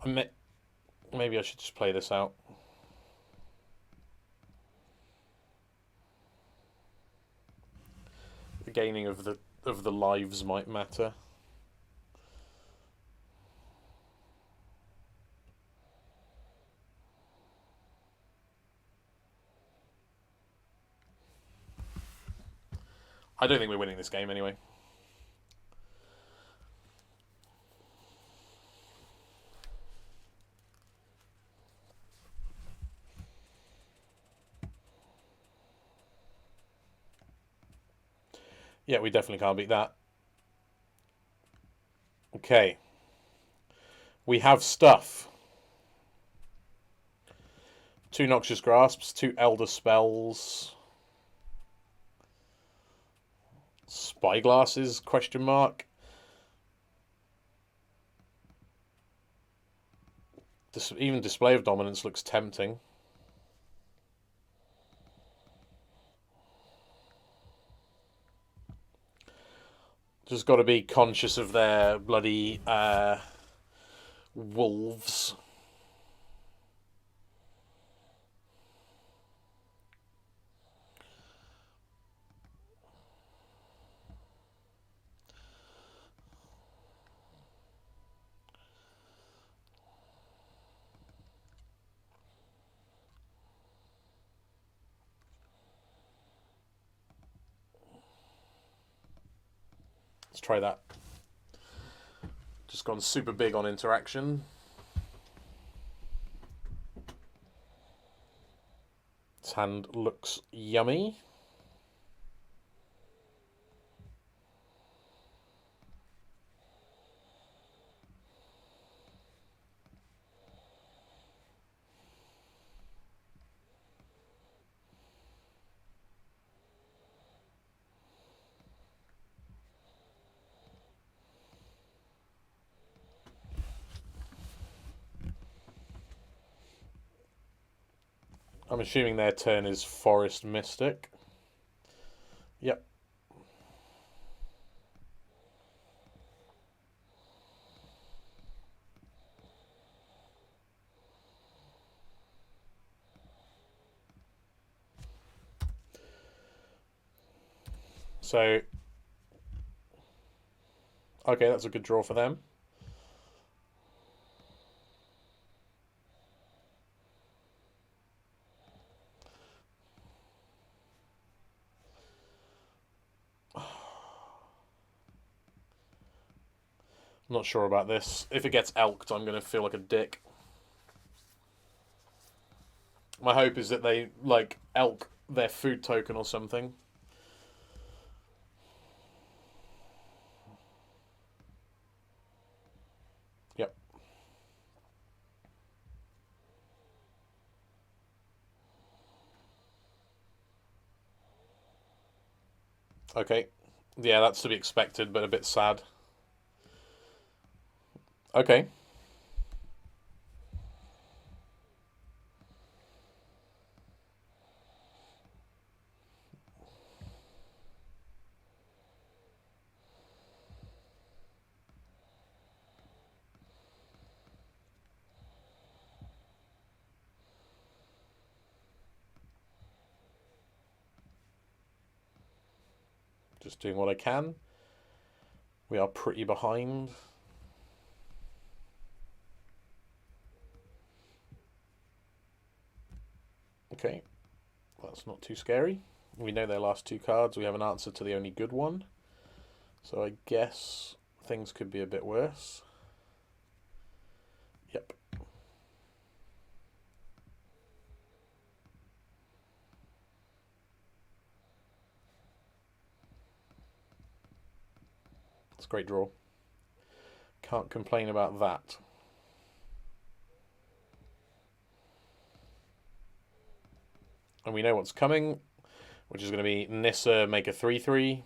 S1: Maybe I should just play this out. The gaining of the lives might matter. I don't think we're winning this game anyway. Yeah, we definitely can't beat that. Okay. We have stuff. 2 Noxious Grasps, 2 Elder Spells. Spyglasses, question mark. Even Display of Dominance looks tempting. Just got to be conscious of their bloody wolves. Let's try that. Just gone super big on interaction. This hand looks yummy. I'm assuming their turn is Forest Mystic. Yep. So, okay, that's a good draw for them. I'm not sure about this. If it gets elked, I'm going to feel like a dick. My hope is that they, like, elk their food token or something. Yep. Okay. Yeah, that's to be expected, but a bit sad. Okay. Just doing what I can. We are pretty behind. Okay. That's not too scary. We know their last 2 cards. We have an answer to the only good one. So I guess things could be a bit worse. Yep. It's a great draw. Can't complain about that. And we know what's coming, which is going to be Nissa make a 3/3.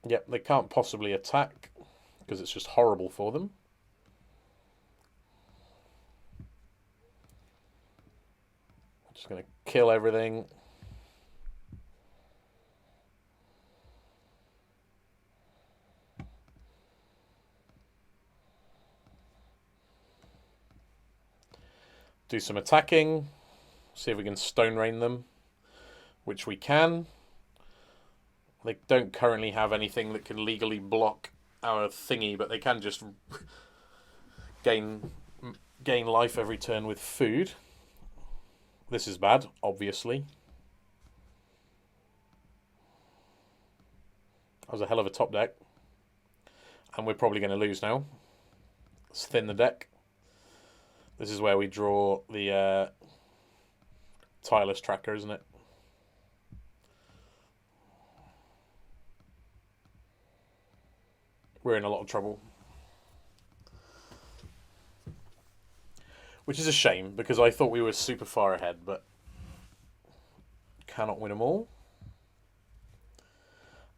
S1: Yep, they can't possibly attack because it's just horrible for them. Just going to kill everything. Do some attacking. See if we can Stone Rain them, which we can. They don't currently have anything that can legally block our thingy, but they can just gain life every turn with food. This is bad, obviously. That was a hell of a top deck. And we're probably going to lose now. Let's thin the deck. This is where we draw the tireless tracker, isn't it? We're in a lot of trouble. Which is a shame, because I thought we were super far ahead, but cannot win them all.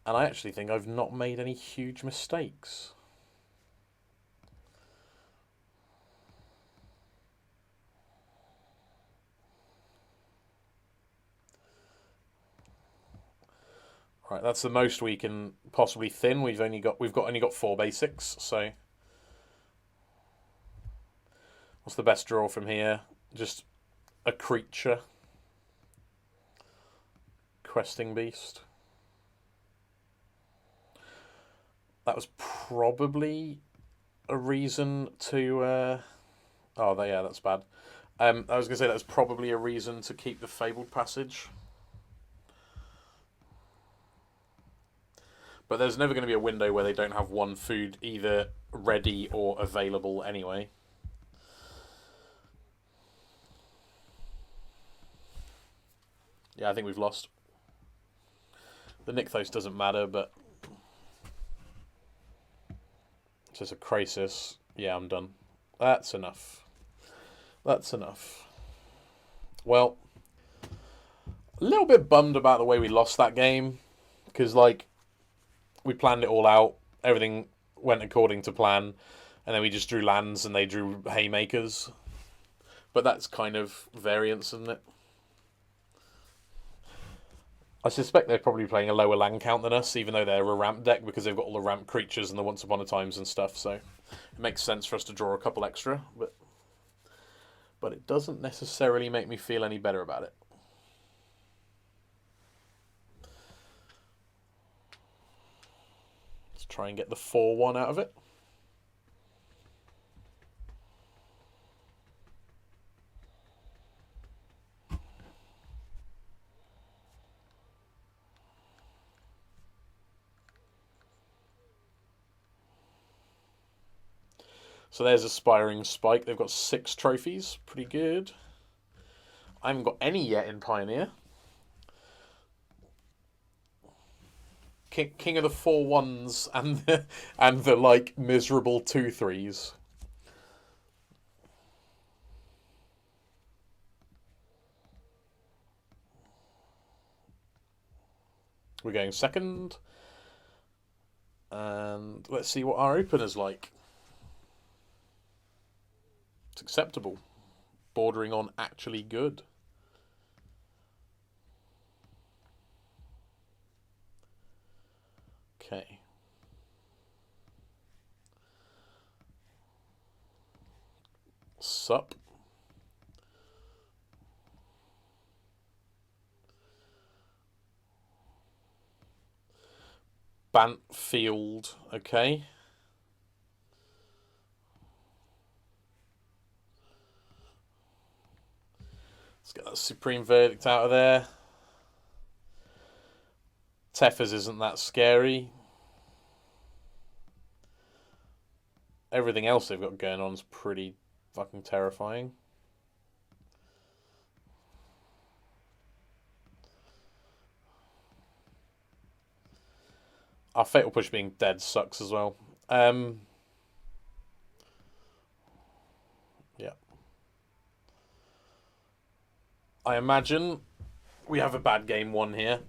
S1: And I actually think I've not made any huge mistakes. Right, that's the most we can possibly thin. We've only got 4 basics, so what's the best draw from here? Just a creature. Questing Beast. That was probably a reason to oh yeah, that's bad. I was gonna say that was probably a reason to keep the Fabled Passage. But there's never going to be a window where they don't have one food either ready or available anyway. Yeah, I think we've lost. The Nykthos doesn't matter, but it's just a crisis. Yeah, I'm done. That's enough. That's enough. Well, a little bit bummed about the way we lost that game, because like we planned it all out. Everything went according to plan. And then we just drew lands and they drew haymakers. But that's kind of variance, isn't it? I suspect they're probably playing a lower land count than us, even though they're a ramp deck, because they've got all the ramp creatures and the Once Upon a Times and stuff. So it makes sense for us to draw a couple extra. But it doesn't necessarily make me feel any better about it. Try and get the 4/1 out of it. So there's Aspiring Spike. They've got 6 trophies. Pretty good. I haven't got any yet in Pioneer. King of the 4/1s and the like miserable 2/3s. We're going second. And let's see what our opener's like. It's acceptable. Bordering on actually good. Okay. Sup. Bantfield, okay. Let's get that Supreme Verdict out of there. Teffers isn't that scary. Everything else they've got going on is pretty fucking terrifying. Our Fatal Push being dead sucks as well. Yeah. I imagine we have a bad game one here.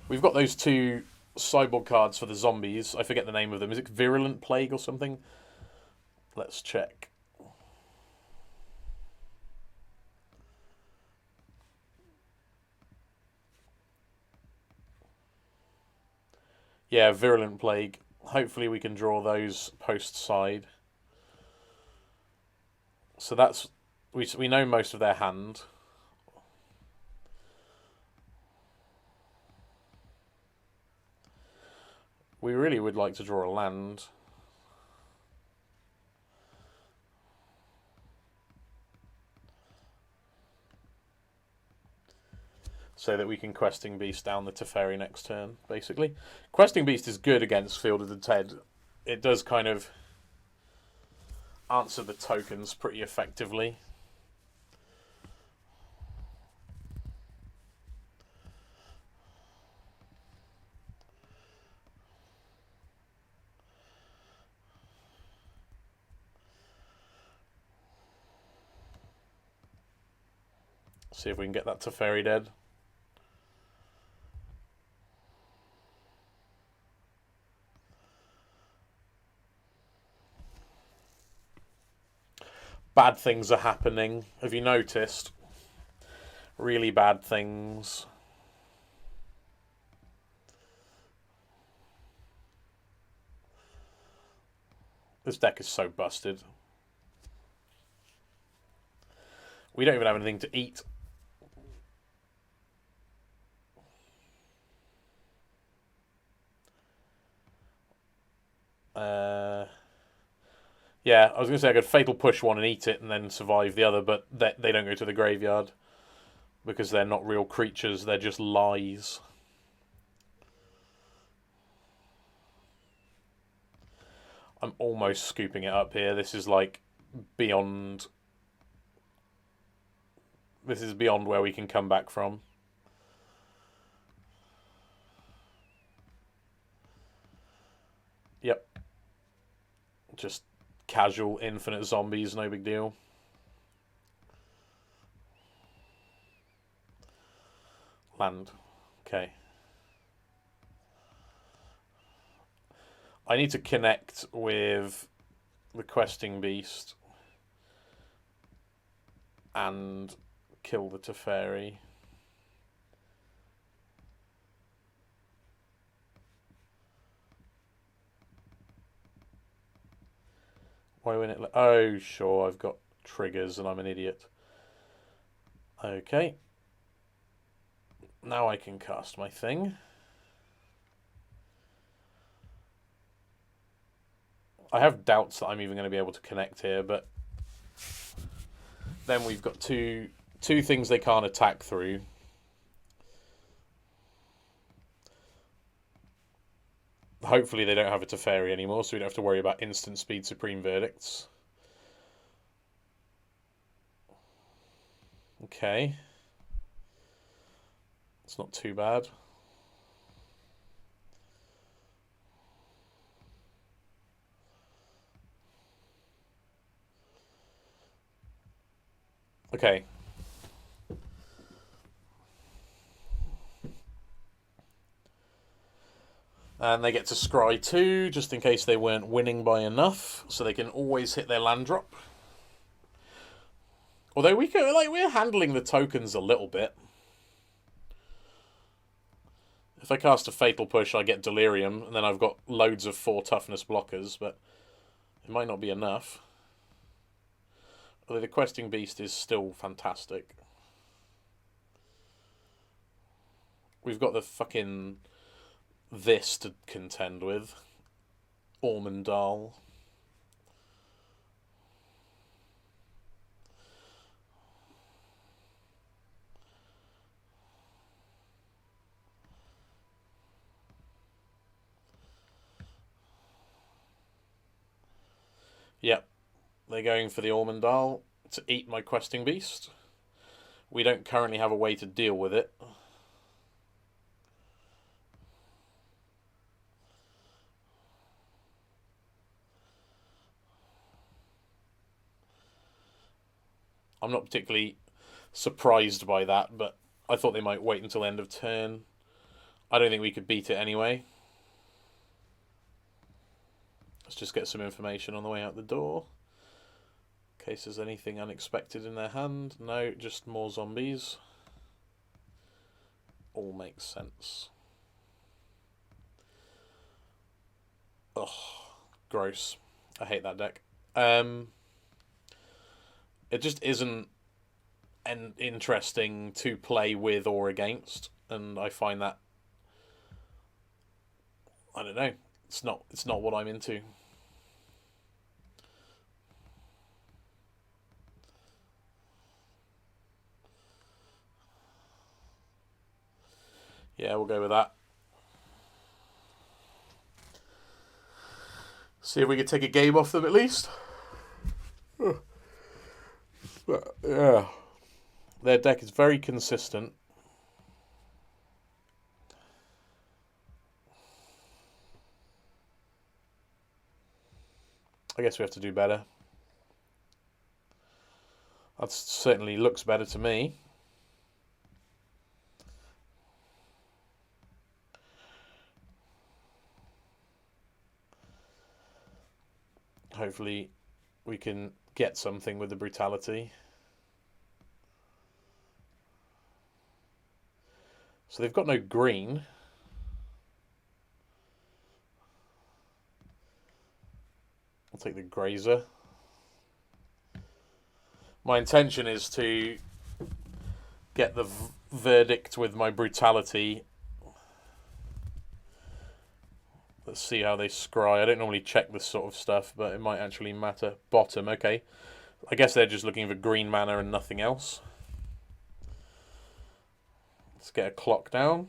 S1: We've got those two sideboard cards for the zombies. I forget the name of them. Is it Virulent Plague or something? Let's check. Yeah, Virulent Plague. Hopefully we can draw those post side. So that's... We know most of their hand. We really would like to draw a land. So that we can Questing Beast down the Teferi next turn, basically. Questing Beast is good against Field of the Dead. It does kind of answer the tokens pretty effectively. See if we can get that Teferi dead. Bad things are happening. Have you noticed? Really bad things. This deck is so busted. We don't even have anything to eat. Yeah, I was going to say I could Fatal Push one and eat it and then survive the other, but they don't go to the graveyard because they're not real creatures, they're just lies. I'm almost scooping it up here. This is like beyond... This is beyond where we can come back from. Yep. Just casual infinite zombies, no big deal. Land. Okay. I need to connect with the Questing Beast and kill the Teferi. Why wouldn't it? Oh, sure, I've got triggers and I'm an idiot. Okay. Now I can cast my thing. I have doubts that I'm even going to be able to connect here, but then we've got two things they can't attack through. Hopefully they don't have a Teferi anymore, so we don't have to worry about instant speed Supreme Verdicts. Okay. It's not too bad. Okay. And they get to scry 2, just in case they weren't winning by enough, so they can always hit their land drop. Although we're handling the tokens a little bit. If I cast a Fatal Push, I get Delirium, and then I've got loads of 4 toughness blockers, but it might not be enough. Although the Questing Beast is still fantastic. We've got the fucking this to contend with. Ormondal. Yep, they're going for the Ormondal to eat my questing beast. We don't currently have a way to deal with it. I'm not particularly surprised by that, but I thought they might wait until end of turn. I don't think we could beat it anyway. Let's just get some information on the way out the door. In case there's anything unexpected in their hand. No, just more zombies. All makes sense. Ugh, gross. I hate that deck. It just isn't interesting to play with or against, and I find that, I don't know, it's not what I'm into. Yeah, we'll go with that. See if we can take a game off them at least. But, yeah. Their deck is very consistent. I guess we have to do better. That certainly looks better to me. Hopefully we can get something with the brutality. So they've got no green. I'll take the grazer. My intention is to get the verdict with my brutality. Let's see how they scry. I don't normally check this sort of stuff, but it might actually matter. Bottom, okay. I guess they're just looking for green mana and nothing else. Let's get a clock down.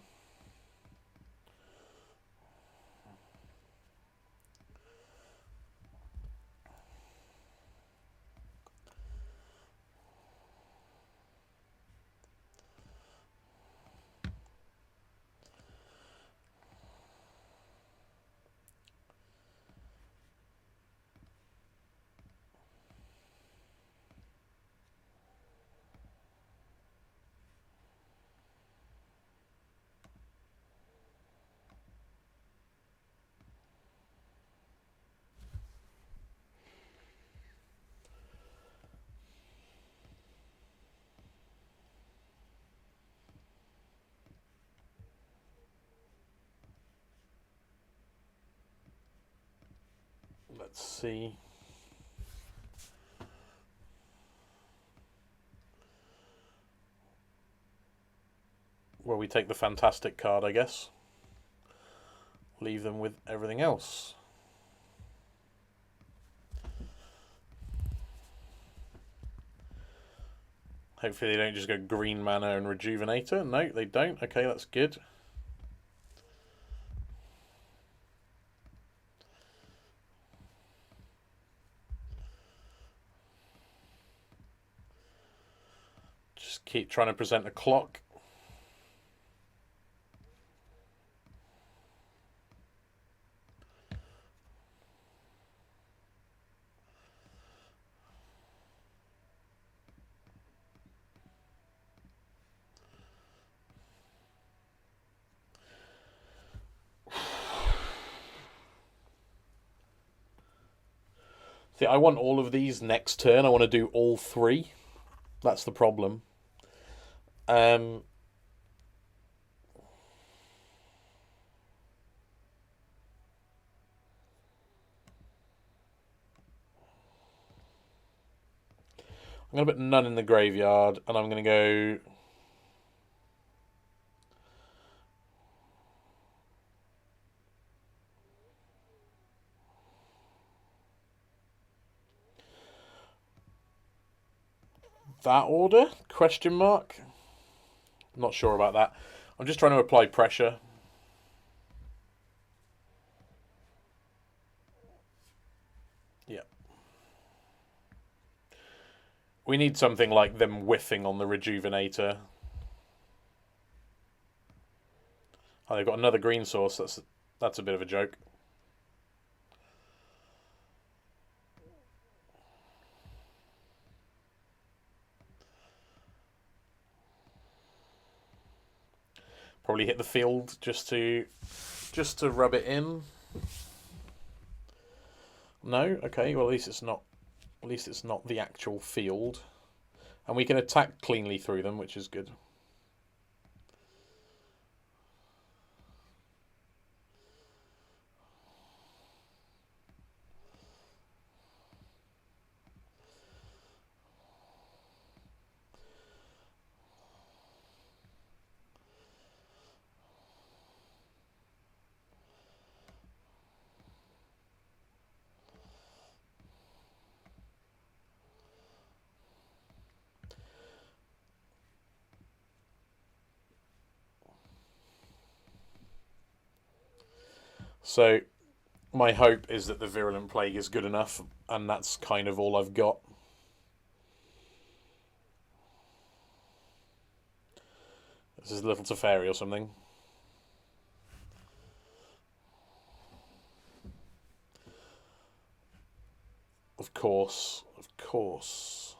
S1: Let's see. Well, we take the fantastic card, I guess. Leave them with everything else. Hopefully they don't just go green mana and rejuvenator. No, they don't. Okay, that's good. Just keep trying to present a clock. See, I want all of these next turn. I want to do all three. That's the problem. I'm going to put none in the graveyard, and I'm going to go... that order? Question mark? Not sure about that. I'm just trying to apply pressure. Yeah. We need something like them whiffing on the Rejuvenator. Oh, they've got another green source. That's a bit of a joke. Probably hit the field just to rub it in. No, okay. Well, at least it's not. At least it's not the actual field, and we can attack cleanly through them, which is good. So my hope is that the Virulent Plague is good enough, and that's kind of all I've got. This is a little Teferi or something. Of course, of course.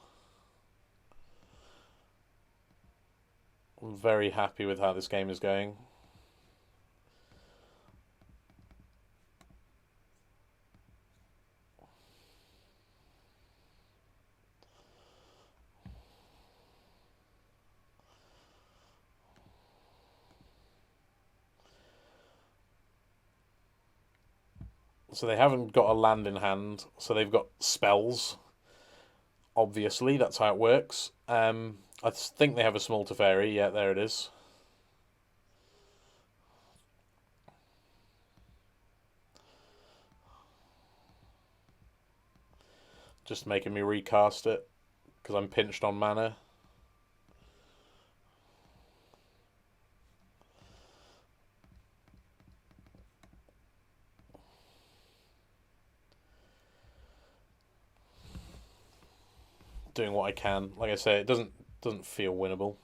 S1: I'm very happy with how this game is going. So they haven't got a land in hand, so they've got spells. Obviously, that's how it works. I think they have a small Teferi. Yeah, there it is. Just making me recast it because I'm pinched on mana. Doing what I can. Like I say, it doesn't feel winnable.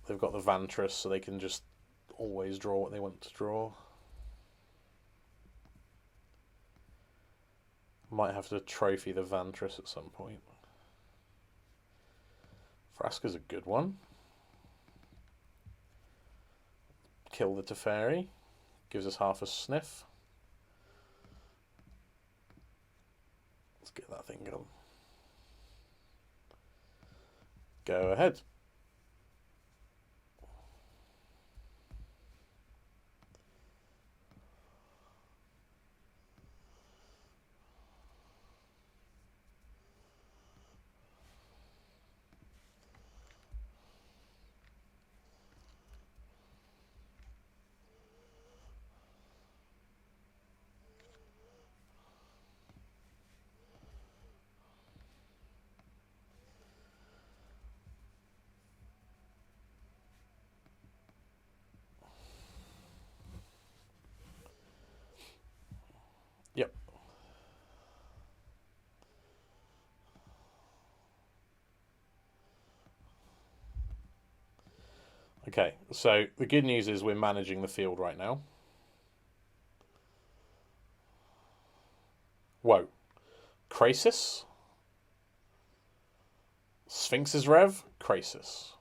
S1: They've got the Vantress, so they can just always draw what they want to draw. Might have to trophy the Vantress at some point. Vraska's a good one. Kill the Teferi. Gives us half a sniff. Let's get that thing going. Go ahead. Yep. Okay, so the good news is we're managing the field right now. Whoa. Krasis? Sphinx's Rev? Krasis.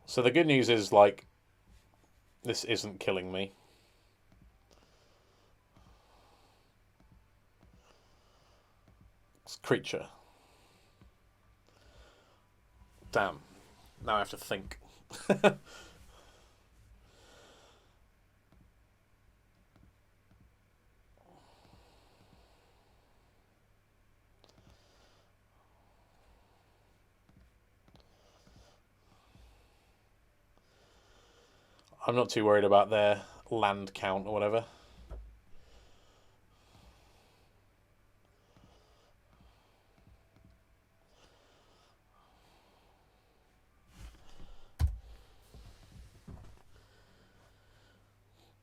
S1: So the good news is, like, this isn't killing me. It's creature. Damn. Now I have to think. I'm not too worried about their land count or whatever.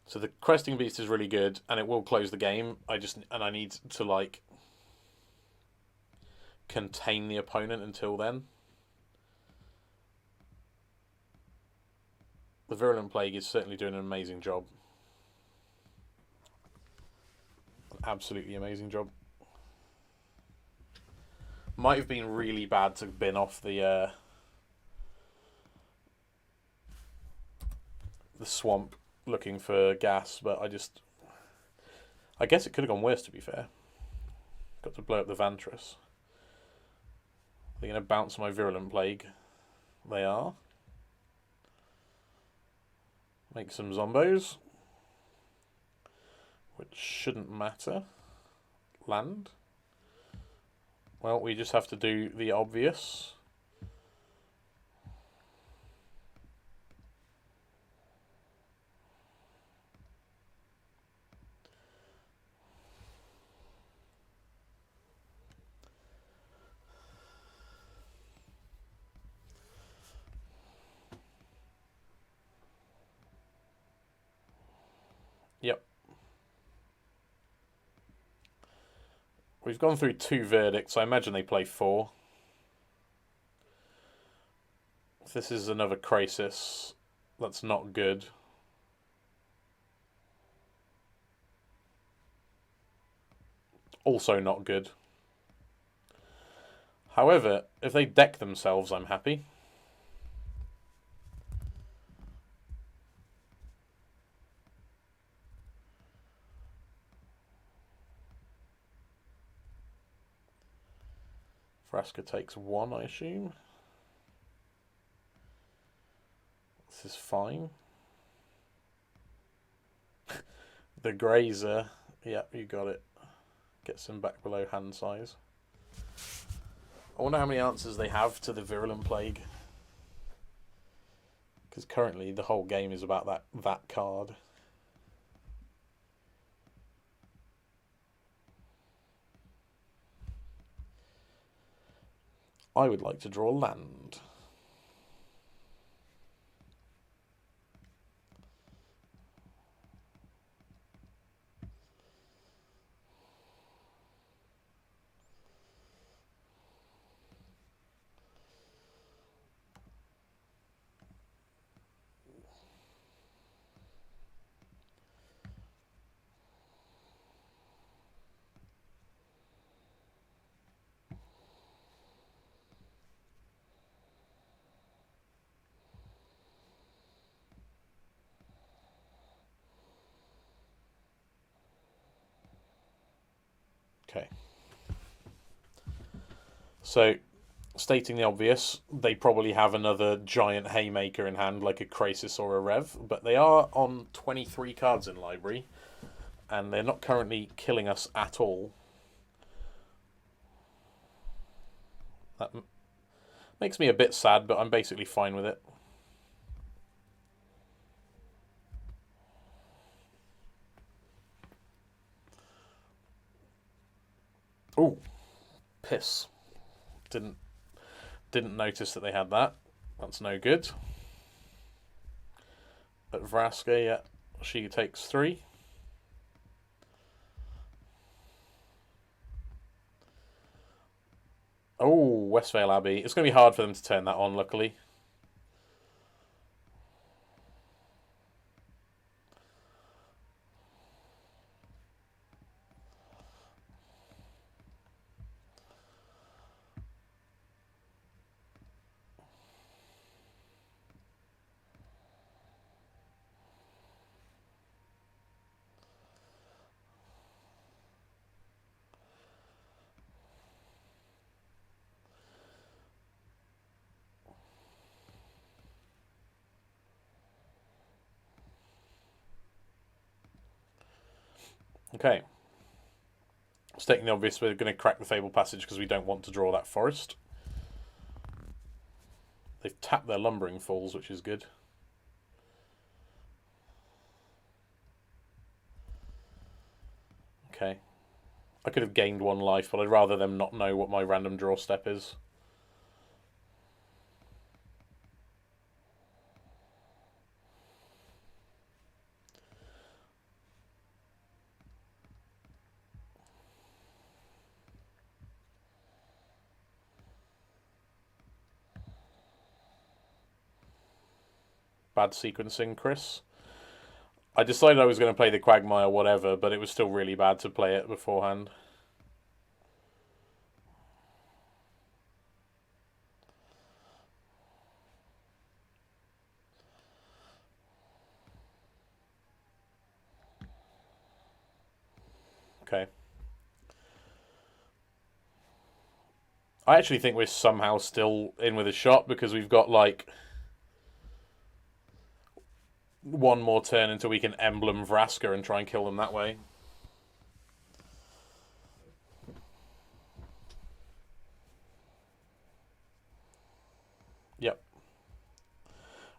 S1: So the Questing Beast is really good, and it will close the game. I need to like contain the opponent until then. The Virulent Plague is certainly doing an amazing job. An absolutely amazing job. Might have been really bad to bin off the swamp looking for gas, but I guess it could have gone worse, to be fair. Got to blow up the Vantress. They're going to bounce my Virulent Plague. They are. Make some zombos. Which shouldn't matter. Land. Well, we just have to do the obvious. Yep. We've gone through 2 verdicts. I imagine they play 4. If this is another crisis, that's not good. Also not good. However, if they deck themselves, I'm happy. Vraska takes 1, I assume. This is fine. The Grazer. Yep, you got it. Gets him back below hand size. I wonder how many answers they have to the Virulent Plague. Because currently the whole game is about that card. I would like to draw land. Okay. So, stating the obvious, they probably have another giant haymaker in hand, like a Crisis or a Rev, but they are on 23 cards in library, and they're not currently killing us at all. That makes me a bit sad, but I'm basically fine with it. Ooh, piss. Didn't notice that they had that. That's no good. But Vraska, yeah, she takes 3. Oh, Westvale Abbey. It's going to be hard for them to turn that on, luckily. Okay. Stating the obvious, we're going to crack the Fable Passage because we don't want to draw that forest. They've tapped their Lumbering Falls, which is good. Okay. I could have gained 1 life, but I'd rather them not know what my random draw step is. Bad sequencing, Chris. I decided I was going to play the Quagmire whatever, but it was still really bad to play it beforehand. Okay. I actually think we're somehow still in with a shot because we've got like 1 more turn until we can Emblem Vraska and try and kill them that way. Yep.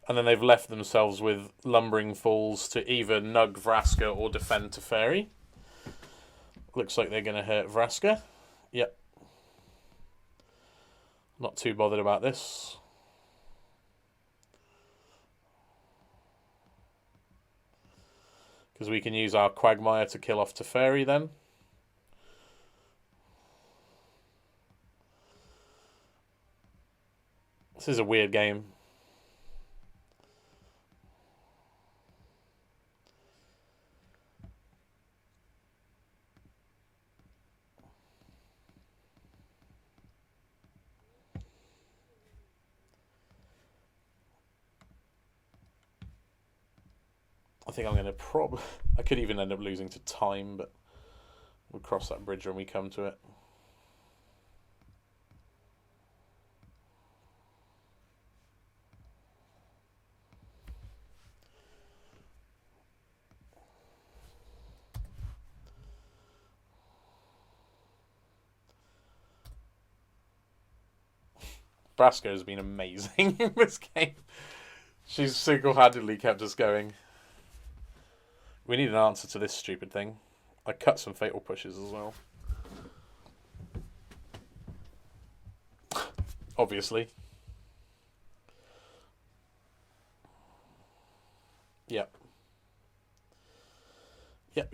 S1: And then they've left themselves with Lumbering Falls to either nug Vraska or defend Teferi. Looks like they're going to hurt Vraska. Yep. Not too bothered about this. Because we can use our Quagmire to kill off Teferi then. This is a weird game. I think I'm going to I could even end up losing to time, but we'll cross that bridge when we come to it. Vraska has been amazing in this game. She's single-handedly kept us going. We need an answer to this stupid thing. I cut some fatal pushes as well. Obviously. Yep. Yep.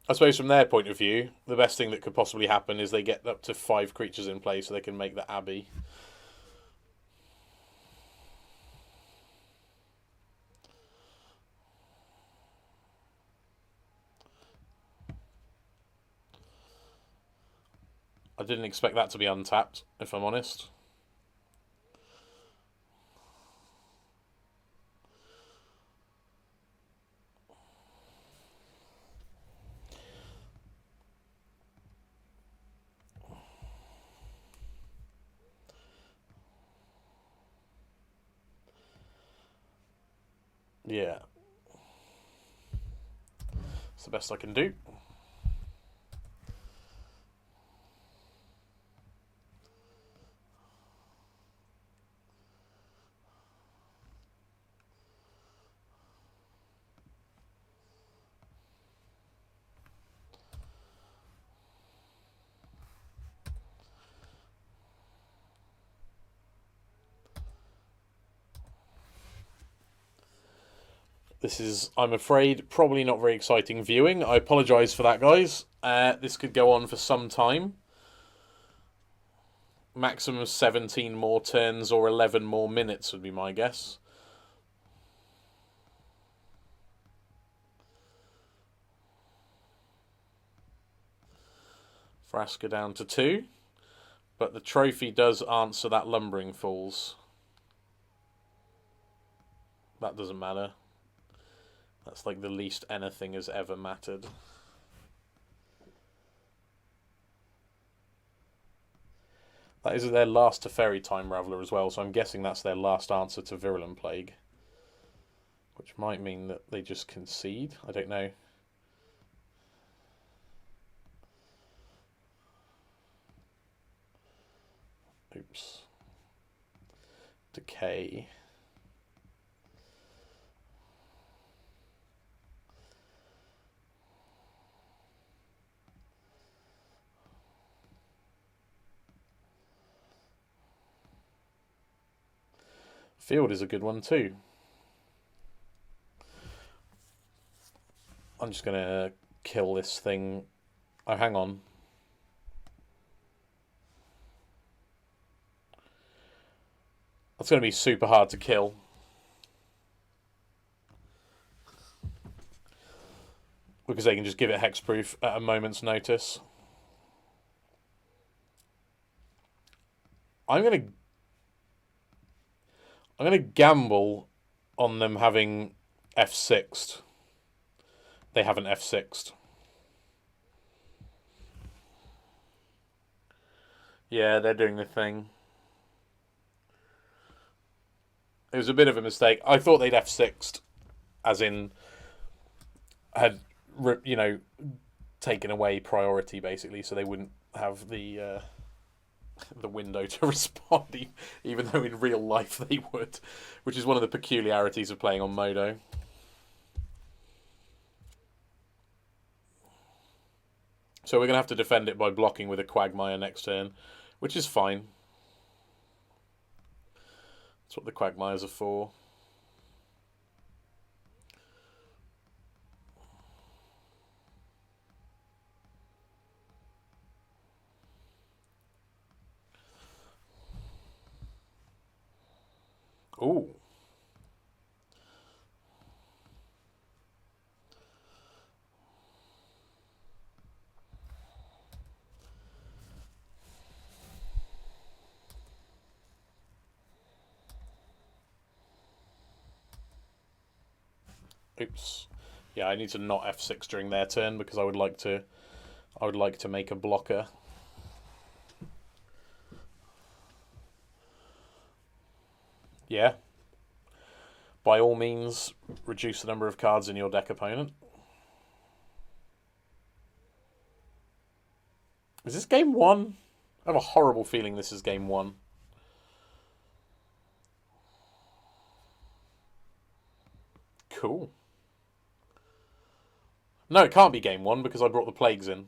S1: I suppose from their point of view, the best thing that could possibly happen is they get up to 5 creatures in play so they can make the Abbey. I didn't expect that to be untapped, if I'm honest. Yeah. It's the best I can do. This is, I'm afraid, probably not very exciting viewing. I apologise for that, guys. This could go on for some time. Maximum 17 more turns or 11 more minutes would be my guess. Vraska down to 2. But the trophy does answer that Lumbering Falls. That doesn't matter. That's like the least anything has ever mattered. That is their last Teferi Time Raveler as well, so I'm guessing that's their last answer to Virulent Plague. Which might mean that they just concede. I don't know. Oops. Decay. Field is a good one too. I'm just going to kill this thing. Oh, hang on. That's going to be super hard to kill. Because they can just give it hexproof at a moment's notice. I'm going to gamble on them having F6'd. They haven't F6'd. Yeah, they're doing the thing. It was a bit of a mistake. I thought they'd F6'd, as in had, you know, taken away priority basically, so they wouldn't have the window to respond, even though in real life they would, which is one of the peculiarities of playing on Modo. So we're going to have to defend it by blocking with a Quagmire next turn, which is fine. That's what the Quagmires are for. Ooh. Oops. Yeah, I need to not F6 during their turn because I would like to make a blocker. Yeah. By all means, reduce the number of cards in your deck opponent. Is this game 1? I have a horrible feeling this is game 1. Cool. No, it can't be game 1 because I brought the plagues in.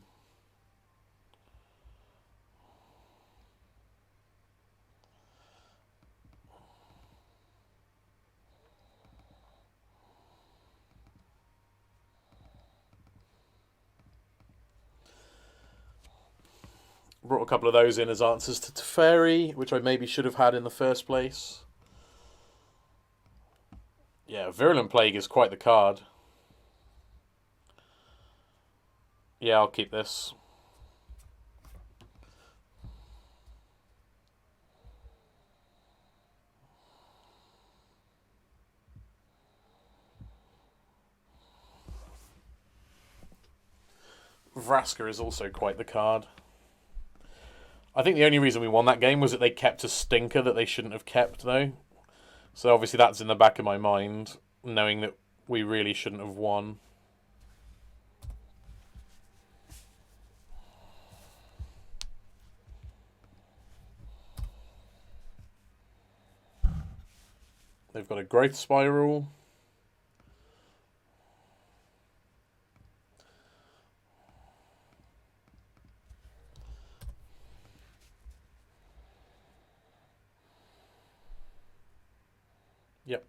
S1: Brought a couple of those in as answers to Teferi, which I maybe should have had in the first place. Yeah, Virulent Plague is quite the card. Yeah, I'll keep this. Vraska is also quite the card. I think the only reason we won that game was that they kept a stinker that they shouldn't have kept, though. So obviously that's in the back of my mind, knowing that we really shouldn't have won. They've got a growth spiral. Yep.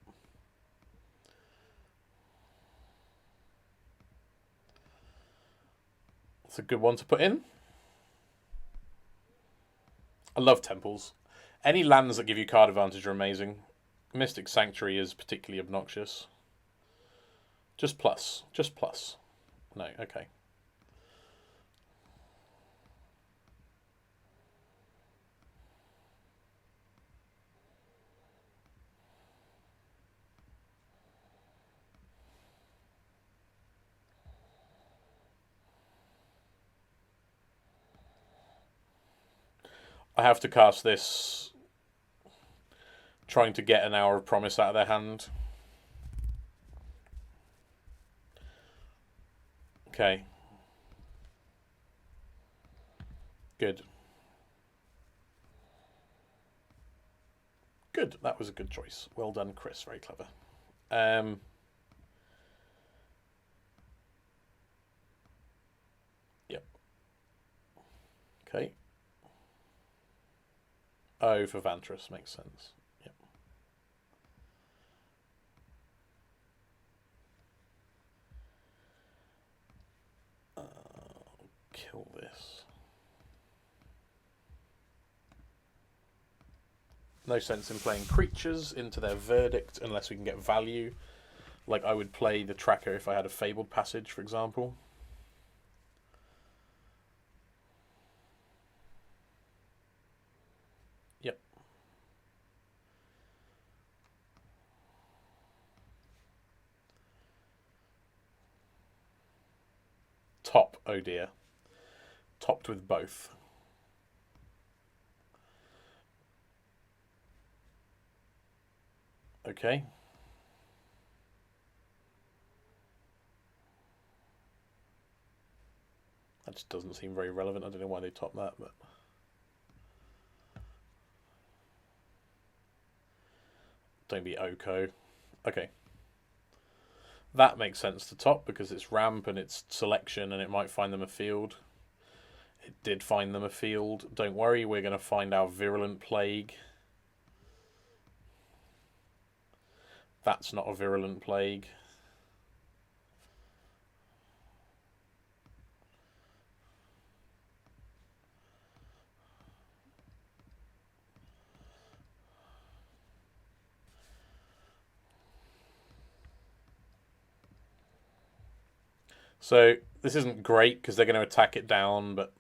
S1: It's a good one to put in. I love temples. Any lands that give you card advantage are amazing. Mystic Sanctuary is particularly obnoxious. Just plus. Just plus. No, okay. I have to cast this trying to get an Hour of Promise out of their hand. Okay. Good. Good. That was a good choice. Well done, Chris. Very clever. Yep. Okay. Oh, for Vantress. Makes sense. Yep. kill this. No sense in playing creatures into their verdict unless we can get value. Like I would play the tracker if I had a Fabled Passage, for example. Yep. Top, oh dear. Topped with both. Okay. That just doesn't seem very relevant. I don't know why they topped that, but... Don't be Oko. Okay. That makes sense to top because it's ramp and it's selection and it might find them a field. It did find them a field. Don't worry, we're going to find our Virulent Plague. That's not a Virulent Plague. So this isn't great because they're going to attack it down, but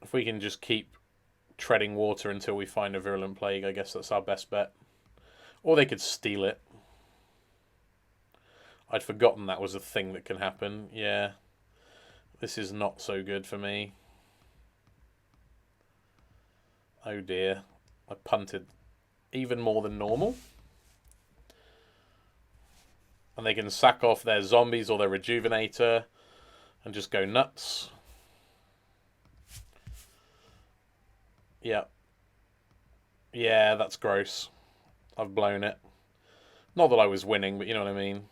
S1: if we can just keep treading water until we find a Virulent Plague, I guess that's our best bet. Or they could steal it. I'd forgotten that was a thing that can happen. Yeah. This is not so good for me. Oh dear. I punted even more than normal. And they can sack off their zombies or their rejuvenator and just go nuts. Yeah. Yeah, that's gross. I've blown it. Not that I was winning, but you know what I mean.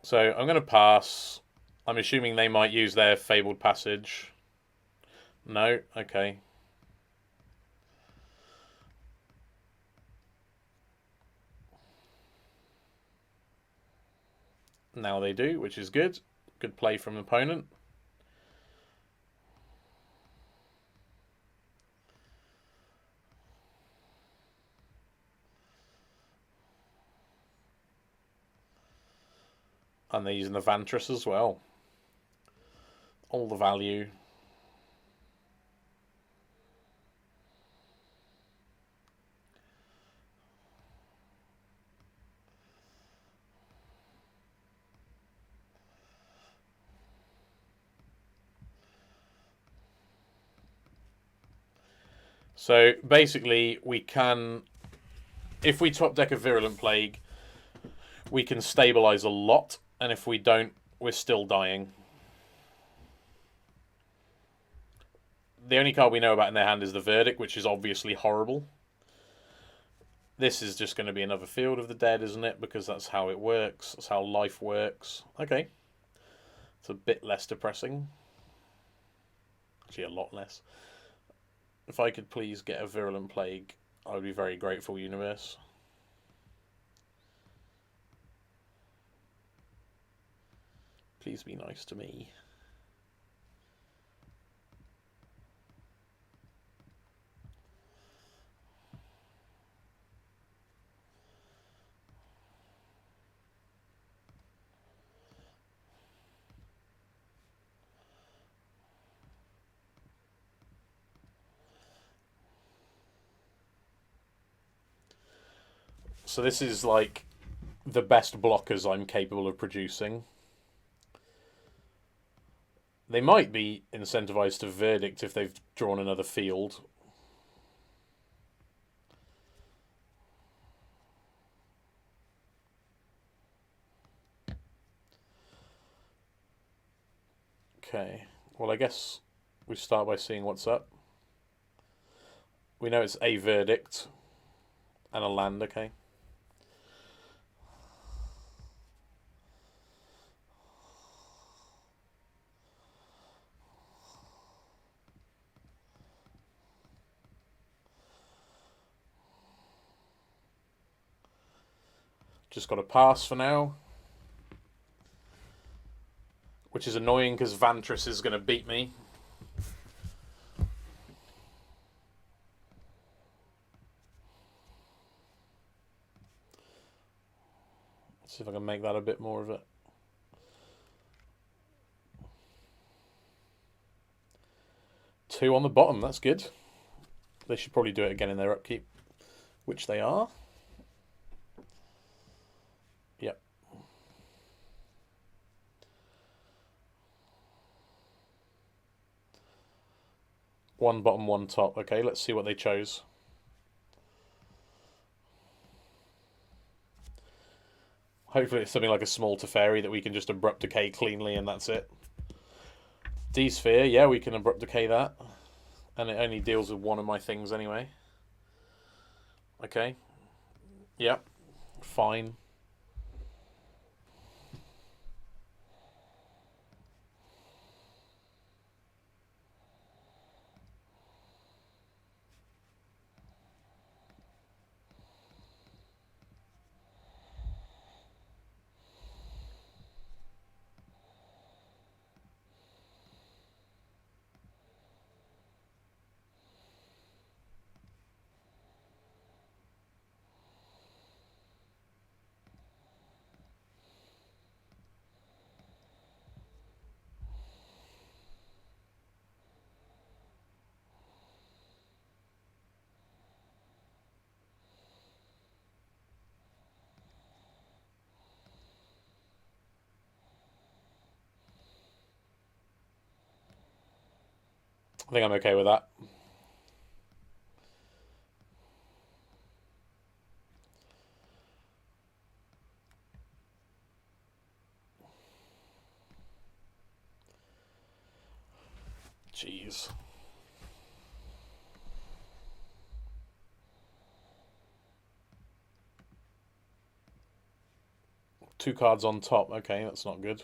S1: So I'm going to pass. I'm assuming they might use their Fabled Passage. No? Okay. Now they do, which is good. Good play from the opponent. And they're using the Vantress as well. All the value. So basically we can, if we top deck a Virulent Plague, we can stabilize a lot, and if we don't, we're still dying. The only card we know about in their hand is the Verdict, which is obviously horrible. This is just going to be another Field of the Dead, isn't it? Because that's how it works. That's how life works. Okay. It's a bit less depressing. Actually, a lot less. If I could please get a Virulent Plague, I would be very grateful, universe. Please be nice to me. So this is like the best blockers I'm capable of producing. They might be incentivized to Verdict if they've drawn another field. Okay, well I guess we start by seeing what's up. We know it's a Verdict and a land, okay. Just got to pass for now. Which is annoying because Vantress is going to beat me. Let's see if I can make that a bit more of it. Two on the bottom, that's good. They should probably do it again in their upkeep, which they are. Yep. One bottom, one top. Okay, let's see what they chose. Hopefully it's something like a small Teferi that we can just Abrupt Decay cleanly and that's it. D-Sphere, yeah, we can Abrupt Decay that. And it only deals with one of my things anyway. Okay. Yep. Fine. I think I'm okay with that. Jeez. Two cards on top. Okay, that's not good.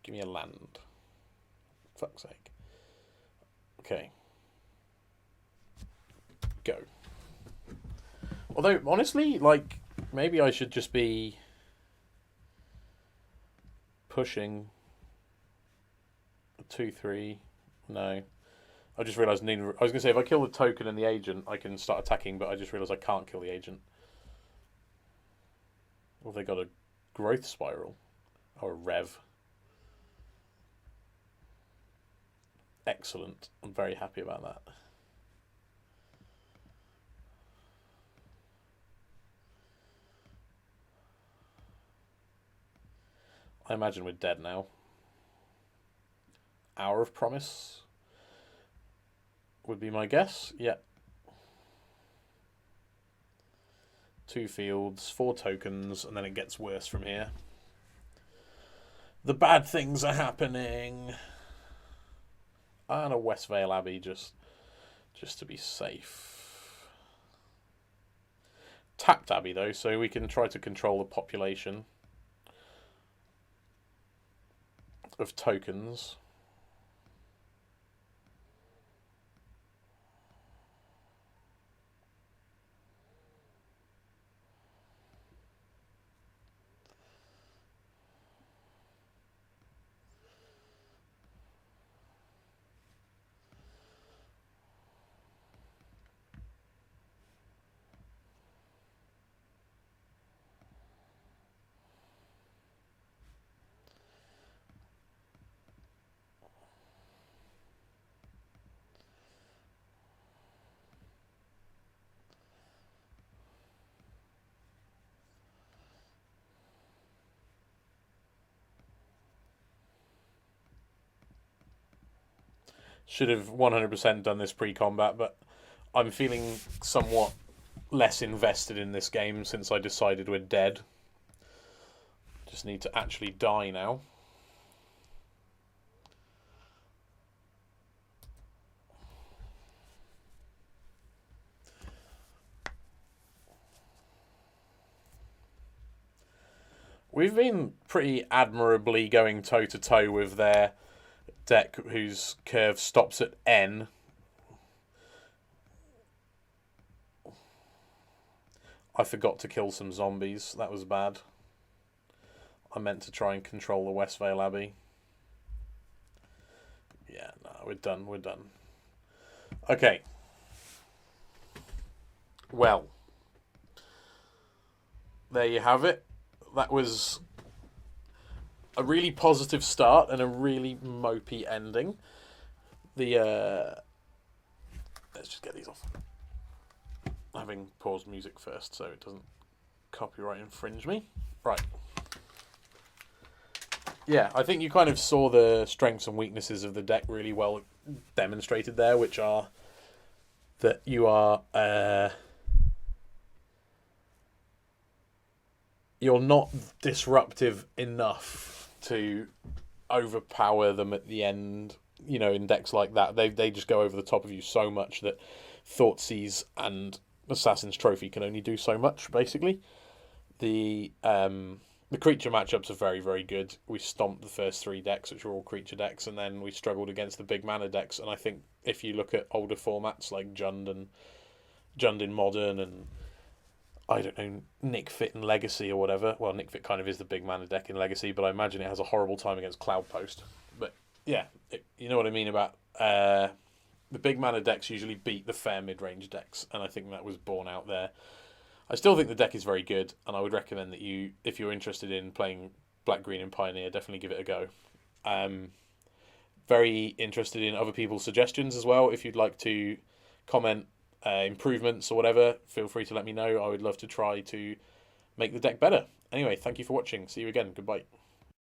S1: Give me a land. Fuck's sake. Okay. Go. Although, honestly, like, maybe I should just be pushing a 2-3. No. I just realised I was going to say, if I kill the token and the agent, I can start attacking, but I just realised I can't kill the agent. Well, they got a growth spiral. Or a rev. Excellent. I'm very happy about that. I imagine we're dead now. Hour of Promise would be my guess. Yeah. 2 fields, 4 tokens, and then it gets worse from here. The bad things are happening. And a Westvale Abbey just to be safe. Tapped Abbey though, so we can try to control the population of tokens. Should have 100% done this pre-combat, but I'm feeling somewhat less invested in this game since I decided we're dead. Just need to actually die now. We've been pretty admirably going toe-to-toe with their deck whose curve stops at N. I forgot to kill some zombies. That was bad. I meant to try and control the Westvale Abbey. Yeah, no, we're done. We're done. Okay. Well, there you have it. That was a really positive start and a really mopey ending. Let's just get these off. Having paused music first so it doesn't copyright infringe me. Right. Yeah, I think you kind of saw the strengths and weaknesses of the deck really well demonstrated there, which are that you are you're not disruptive enough to overpower them at the end. You know, in decks like that, they just go over the top of you so much that Thoughtseize and Assassin's Trophy can only do so much. Basically, the creature matchups are very, very good. We stomped the first 3 decks, which were all creature decks, and then we struggled against the big mana decks. And I think if you look at older formats like Jund in Modern, and I don't know, Nick Fit in Legacy or whatever. Well, Nick Fit kind of is the big mana deck in Legacy, but I imagine it has a horrible time against Cloudpost. But yeah, you know what I mean about the big mana decks usually beat the fair mid-range decks, and I think that was borne out there. I still think the deck is very good, and I would recommend that you, if you're interested in playing Black, Green, and Pioneer, definitely give it a go. Very interested in other people's suggestions as well. If you'd like to comment improvements or whatever, feel free to let me know. I would love to try to make the deck better. Anyway, thank you for watching. See you again. Goodbye.